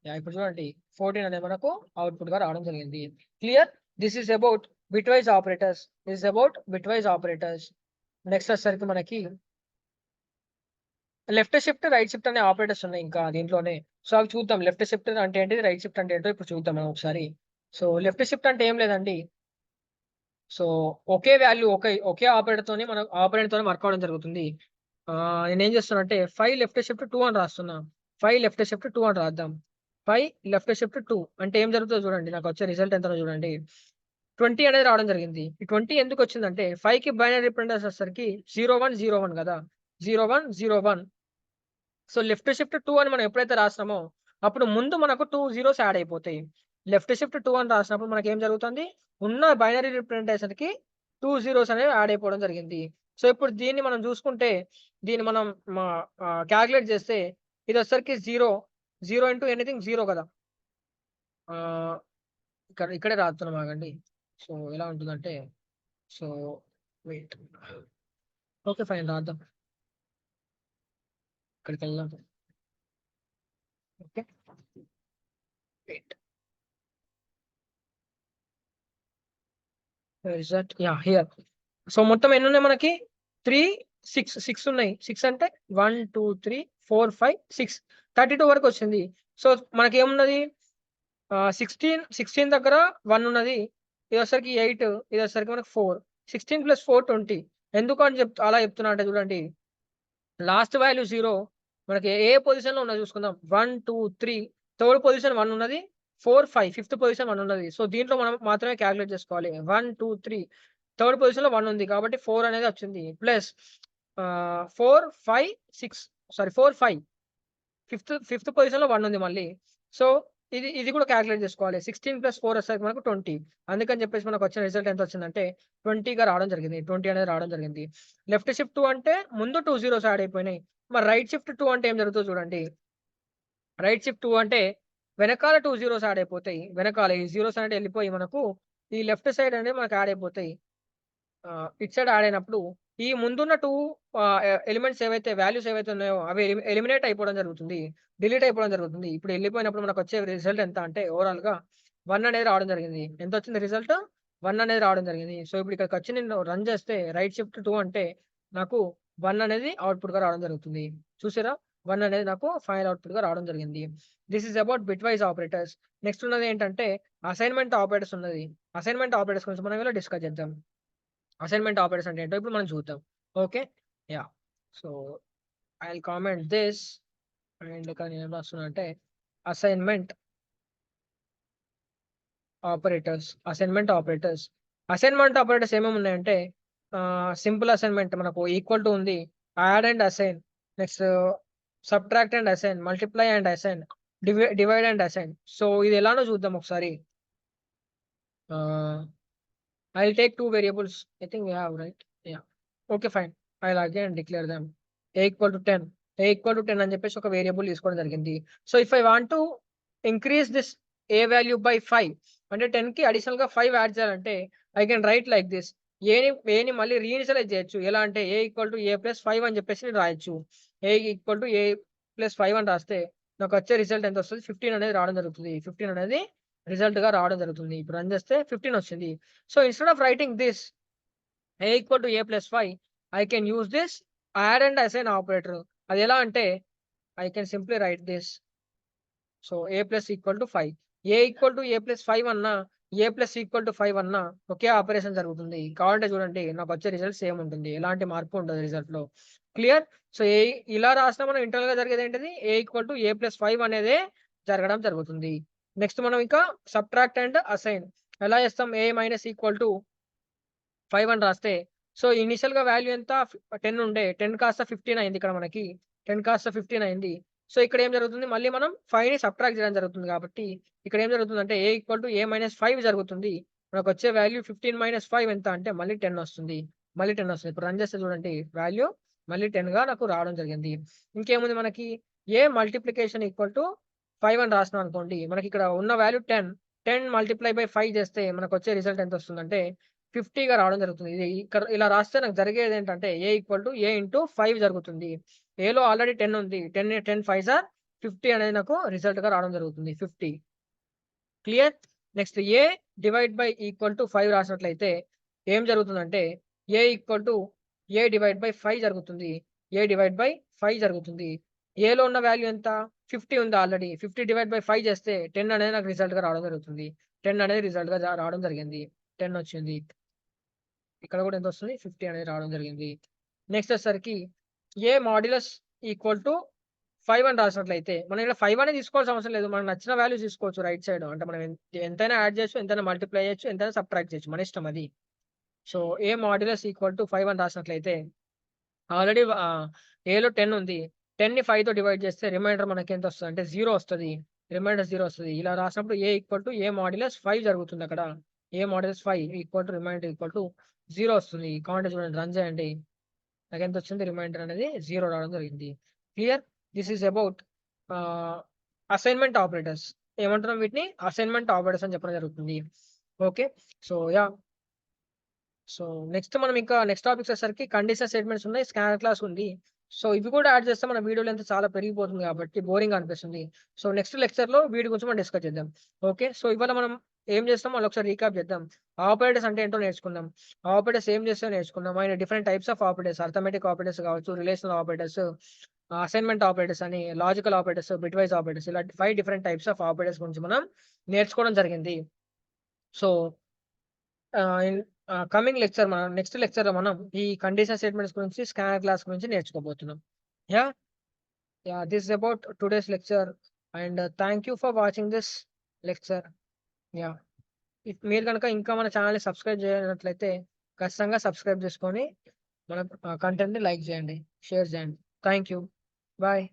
యాహ్! ఇప్పుడు చూడండి 14 అనేది మనకు అవుట్‌పుట్‌గా రావడం జరిగింది. Clear? This is about bitwise operators. This is about bitwise operators. Next వచ్చేసరికి మనకి లెఫ్ట్ షిఫ్ట్, రైట్ షిఫ్ట్ అనే ఆపరేటర్స్ ఉన్నాయి ఇంకా దీంట్లోనే. సో, అవి చూద్దాం. లెఫ్ట్ షిఫ్ట్ అంటే ఏంటిది? రైట్ షిఫ్ట్ అంటే ఏంటో ఇప్పుడు చూద్దాం మనం ఒకసారి. సో, లెఫ్ట్ షిఫ్ట్ అంటే ఏం లేదండి. సో, ఒకే వాల్యూ ఒకే ఆపరేటర్‌తోనే వర్క్ అవ్వడం జరుగుతుంది. నేనేం చేస్తున్నానంటే 5 లెఫ్ట్ షిఫ్ట్ 2 అని రాస్తున్నా. 5 లెఫ్ట్ షిఫ్ట్ 2 అని రాద్దాం. 5 లెఫ్ట్ షిఫ్ట్ 2 అంటే ఏం జరుగుతుందో చూడండి. నాకొచ్చే రిజల్ట్ ఎంతనో చూడండి. 20 అనేది రావడం జరిగింది. ఈ 20 ఎందుకొచ్చిందంటే 5కి బైనరీ రిప్రజెంటేషన్ వచ్చేసరికి 0101 కదా! 0101. సో, లెఫ్ట్ షిఫ్ట్ 2 అని మనం ఎప్పుడైతే రాసినామో, అప్పుడు ముందు మనకు 2 జీరోస్ యాడ్ అయిపోతాయి. లెఫ్ట్ షిఫ్ట్ 2 అని రాసినప్పుడు మనకేం జరుగుతుంది? ఉన్న బైనరీ రిప్రజెంటేషన్‌కి 2 జీరోస్ అనేవి యాడ్ అయిపోవడం జరిగింది. సో, ఇప్పుడు దీన్ని మనం చూసుకుంటే, దీన్ని మనం కాలిక్యులేట్ చేస్తే ఇదొచ్చేసరికి 0 ఇంటూ ఎనీథింగ్ 0 కదా! ఆహ్, ఇక్కడే రాస్తున్నాం ఆగండి. సో, ఎలా ఉంటుందంటే, సో, వెయిట్. ఓకే. ఫైన్ రాద్దాం. ఇక్కడికెళ్దాం. Okay. Wait. Where is that? Yeah! Here. So, మొత్తం ఎన్నున్నాయి మనకి? 3, 6 ఉన్నాయి. 6 అంటే 1, 2, 3, 4, 5, 6 32 వరకొచ్చింది. సో, మనకేమున్నది? 16 దగ్గర 1 ఉన్నది. ఇదొచ్చేసరికి 8, ఇదొచ్చేసరికి మనకు 4. 16 + 4 20. ఎందుకు అని అలా చెప్తున్నా అంటే చూడండి. లాస్ట్ వాల్యూ 0 మనకి ఏ పొజిషన్‌లో ఉన్నదో చూసుకుందాం. 1, 2, 3 థర్డ్ పొజిషన్ 1 ఉన్నది. 4, 5 ఫిఫ్త్ పొజిషన్ 1 ఉన్నది. సో, దీంట్లో మనం మాత్రమే కాలిక్యులేట్ చేసుకోవాలి. 1, 2, 3 థర్డ్ పొజిషన్‌లో 1 ఉంది. కాబట్టి 4 అనేది వచ్చింది. ప్లస్ 4, 5, 6 సారీ 4, 5 ఫిఫ్త్ పొజిషన్‌లో 1 ఉంది మళ్ళీ. సో, ఇది కూడా కాలిక్యులేట్ చేసుకోవాలి. 16 + 4 వచ్చేసరికి మనకు 20. అందుకని చెప్పేసి మనకొచ్చిన రిజల్ట్ ఎంతొచ్చిందంటే 20గా రావడం జరిగింది. 20 అనేది రావడం జరిగింది. లెఫ్ట్ షిఫ్ట్ 2 అంటే ముందు 2 జీరోస్ యాడ్ అయిపోయినాయి. మరి రైట్ షిఫ్ట్ 2 అంటే ఏం జరుగుతుందో చూడండి. రైట్ షిఫ్ట్ 2 అంటే వెనకాల 2 జీరోస్ యాడ్ అయిపోతాయి. వెనకాల ఈ జీరోస్ అనేవి ఎళ్ళిపోయి మనకు ఈ లెఫ్ట్ సైడ్ అనేవి మనకు యాడ్ అయిపోతాయి. ఇటు సైడ్ యాడ్ అయినప్పుడు ఈ ముందున్న 2 ఎలిమెంట్స్ వాల్యూస్ ఏవైతే ఉన్నాయో అవి ఎలిమినేట్ అయిపోవడం జరుగుతుంది. డిలీట్ అయిపోవడం జరుగుతుంది. ఇప్పుడు ఎళ్ళిపోయినప్పుడు మనకొచ్చే రిజల్ట్ ఎంత అంటే ఓవరాల్‌గా 1 అనేది రావడం జరిగింది. ఎంతొచ్చింది రిజల్ట్? 1 అనేది రావడం జరిగింది. సో, ఇప్పుడు ఇక్కడికొచ్చి నేను రన్ చేస్తే రైట్ షిఫ్ట్ 2 అంటే నాకు 1 అనేది అవుట్‌పుట్‌గా రావడం జరుగుతుంది. చూసారా? 1 అనేది నాకు ఫైనల్ అవుట్‌పుట్‌గా రావడం జరిగింది. This is about bitwise operators. Next ఉన్నది ఏంటంటే అసైన్‌మెంట్ ఆపరేటర్స్ ఉన్నది. అసైన్‌మెంట్ ఆపరేటర్స్ గురించి మనం ఇలా డిస్కస్ చేద్దాం. అసైన్‌మెంట్ ఆపరేటర్స్ అంటే ఏంటో ఇప్పుడు మనం చూద్దాం. Okay. Yeah! So, I will comment this and ఇక్కడ నేనేం రాస్తున్నా అంటే assignment assignment operators. Assignment operators ఏమేమి ఉన్నాయంటే సింపుల్ అసైన్‌మెంట్ మనకు ఈక్వల్ టు ఉంది. Add and assign. Next subtract and assign, multiply and assign, divide and assign. So, ఇది ఎలానో చూద్దాం ఒకసారి. ఆహ్ I'll take 2 variables. I think we have, right? Yeah. Okay, fine. I'll again declare them. A equal to 10. A equal to 10 అని చెప్పేసి ఒక వేరియబుల్ తీసుకోవడం జరిగింది. So, if I want to increase this A value by 5 అంటే 10కి అడిషనల్‌గా 5 యాడ్ చేయాలంటే I can write like this. ఏని మళ్ళీ రీఇనిషియలైజ్ చేయొచ్చు. ఎలా అంటే A equal to A plus 5 అని చెప్పేసి నేను రాయొచ్చు. A equal to A plus 5 అని రాస్తే నాకొచ్చే రిజల్ట్ ఎంతొస్తది? 15 అనేది రావడం జరుగుతుంది. 15 అనేది రిజల్ట్‌గా రావడం జరుగుతుంది. ఇప్పుడు రన్ చేస్తే 15 వచ్చింది. So, instead of writing this, A equal to A plus 5 I can use this add and assign operator. అది ఎలా అంటే I can simply right this. So A plus equal to 5. A equal to A plus 5 అన్నా, ఏ ప్లస్ ఈక్వల్ టు 5 అన్నా ఒకే ఆపరేషన్ జరుగుతుంది. కావాలంటే చూడండి నాకొచ్చే రిజల్ట్ సేమ్ ఉంటుంది. ఎలాంటి మార్పు ఉండదు రిజల్ట్‌లో. క్లియర్? సో ఇలా రాసినా మనం ఇంటర్నల్‌గా జరిగేది ఏంటిది? ఏ ఈక్వల్ టు ఏ ప్లస్ 5 అనేదే జరగడం జరుగుతుంది. నెక్స్ట్ మనం ఇంకా సబ్ట్రాక్ట్ అండ్ అసైన్ ఎలా చేస్తాం? ఏ మైనస్ ఈక్వల్ టు 5 అని రాస్తే, సో ఇనీషియల్‌గా వాల్యూ ఎంత? 10 ఉండే. 10 కాస్త 15 అయింది ఇక్కడ మనకి. 10 కాస్త 15 అయింది. సో ఇక్కడ ఏం జరుగుతుంది? మళ్ళీ మనం 5ని సబ్ట్రాక్ట్ చేయడం జరుగుతుంది కాబట్టి, ఇక్కడ ఏం జరుగుతుందంటే A equal to A minus 5 జరుగుతుంది. మనకొచ్చే వాల్యూ 15 - 5 ఎంత అంటే మళ్ళీ 10 వస్తుంది. మళ్ళీ 10 వస్తుంది. ఇప్పుడు రన్ చేస్తే చూడండి వాల్యూ మళ్ళీ 10గా నాకు రావడం జరిగింది. ఇంకేముంది మనకి? ఏ మల్టిప్లికేషన్ ఈక్వల్ టు 5 అని రాసినాం అనుకోండి. మనకి ఇక్కడ ఉన్న వాల్యూ 10. 10 మల్టిప్లై బై 5 చేస్తే మనకొచ్చే రిజల్ట్ ఎంత వస్తుందంటే 50గా రావడం జరుగుతుంది. ఇది ఇక్కడ ఇలా రాస్తే నాకు జరిగేదేంటంటే ఏ ఈక్వల్ టు ఏ ఇంటూ 5 జరుగుతుంది. ఏలో ఆల్రెడీ 10 ఉంది. 10 5 ఆర్ 50 అనేది నాకు రిజల్ట్‌గా రావడం జరుగుతుంది. 50. Clear? Next A divide by equal to 5 రాసినట్లయితే ఏం జరుగుతుందంటే A equal to A divide by 5 జరుగుతుంది. ఏ డివైడ్ బై 5 జరుగుతుంది. ఏలో ఉన్న వాల్యూ ఎంత? 50 ఉంది ఆల్రెడీ. 50 డివైడ్ బై 5 చేస్తే 10 అనేది నాకు రిజల్ట్‌గా రావడం జరుగుతుంది. 10 అనేది రిజల్ట్‌గా రావడం జరిగింది. 10 వచ్చింది. ఇక్కడ కూడా ఎంతొస్తుంది? 50 అనేది రావడం జరిగింది. నెక్స్ట్ వచ్చేసరికి ఏ మాడ్యులస్ ఈక్వల్ టు 5 అని రాసినట్లయితే మనం ఇక్కడ 5 అనేది తీసుకోవాల్సిన అవసరం లేదు. మనకు నచ్చిన వాల్యూ తీసుకోవచ్చు రైట్ సైడ్. అంటే మనం ఎంతైనా యాడ్ చేయొచ్చు, ఎంతైనా మల్టిప్లై చేయొచ్చు, ఎంతైనా సబ్ట్రాక్ట్ చేయొచ్చు. మన ఇష్టం అది. So A modulus equal to 5 అని రాసినట్లయితే ఆల్రెడీ ఏలో 10 ఉంది. 10ని 5తో డివైడ్ చేస్తే రిమైండర్ మనకెంత వస్తదంటే 0 వస్తది. రిమైండర్ 0 వస్తది. ఇలా రాసినప్పుడు A equal to A modulus 5 జరుగుతుందక్కడ. A modulus 5 equal to remainder equal to 0 వస్తుంది. కావాలంటే చూడండి రన్ చేయండి. నాకెంతొచ్చింది? రిమైండర్ అనేది 0 రావడం జరిగింది. క్లియర్? దిస్ ఈస్ అబౌట్ ఆహ్, అసైన్‌మెంట్ ఆపరేటర్స్. ఏమంటున్నాం వీటిని? అసైన్‌మెంట్ ఆపరేటర్స్ అని చెప్పడం జరుగుతుంది. Okay. So yeah! So next మనం ఇంకా నెక్స్ట్ టాపిక్స్ వచ్చేసరికి కండిషనల్ స్టేట్మెంట్స్ ఉన్నాయి. స్కాన్ క్లాస్ ఉంది. సో ఇవి కూడా యాడ్ చేస్తే మన వీడియో లెంత్ చాలా పెరిగిపోతుంది కాబట్టి బోరింగ్‌గా అనిపిస్తుంది. సో నెక్స్ట్ లెక్చర్‌లో వీటి గురించి మనం డిస్కస్ చేద్దాం. ఓకే. సో ఇవాళ మనం ఏం చేస్తాం మళ్ళొకసారి రీక్యాప్ చేద్దాం. ఆపరేటర్స్ అంటే ఏంటో నేర్చుకుందాం. ఆపరేటర్స్ ఏం చేస్తాయో నేర్చుకుందాం. And different types of operators arithmetic operators కావచ్చు, రిలేషనల్ ఆపరేటర్స్, అసైన్‌మెంట్ ఆపరేటర్స్ అని, లాజికల్ ఆపరేటర్స్, బిట్‌వైస్ ఆపరేటర్స్ ఇలాంటి 5 డిఫరెంట్ టైప్స్ ఆఫ్ ఆపరేటర్స్ గురించి మనం నేర్చుకోవడం జరిగింది. సో ఇన్ కమింగ్ లెక్చర్ మనం నెక్స్ట్ లెక్చర్‌లో మనం ఈ కండిషన్ స్టేట్మెంట్స్ గురించి, స్కాన్ క్లాస్ గురించి నేర్చుకోబోతున్నాం. Yeah! Yeah! This is about today's lecture and thank you for watching this lecture. Yeah! మీరు గనుక ఇంకా మన ఛానెల్‌ని సబ్స్క్రైబ్ చేయనట్లయితే ఖచ్చితంగా సబ్స్క్రైబ్ చేసుకొని మన కంటెంట్‌ని లైక్ చేయండి, షేర్ చేయండి. Thank you. బాయ్.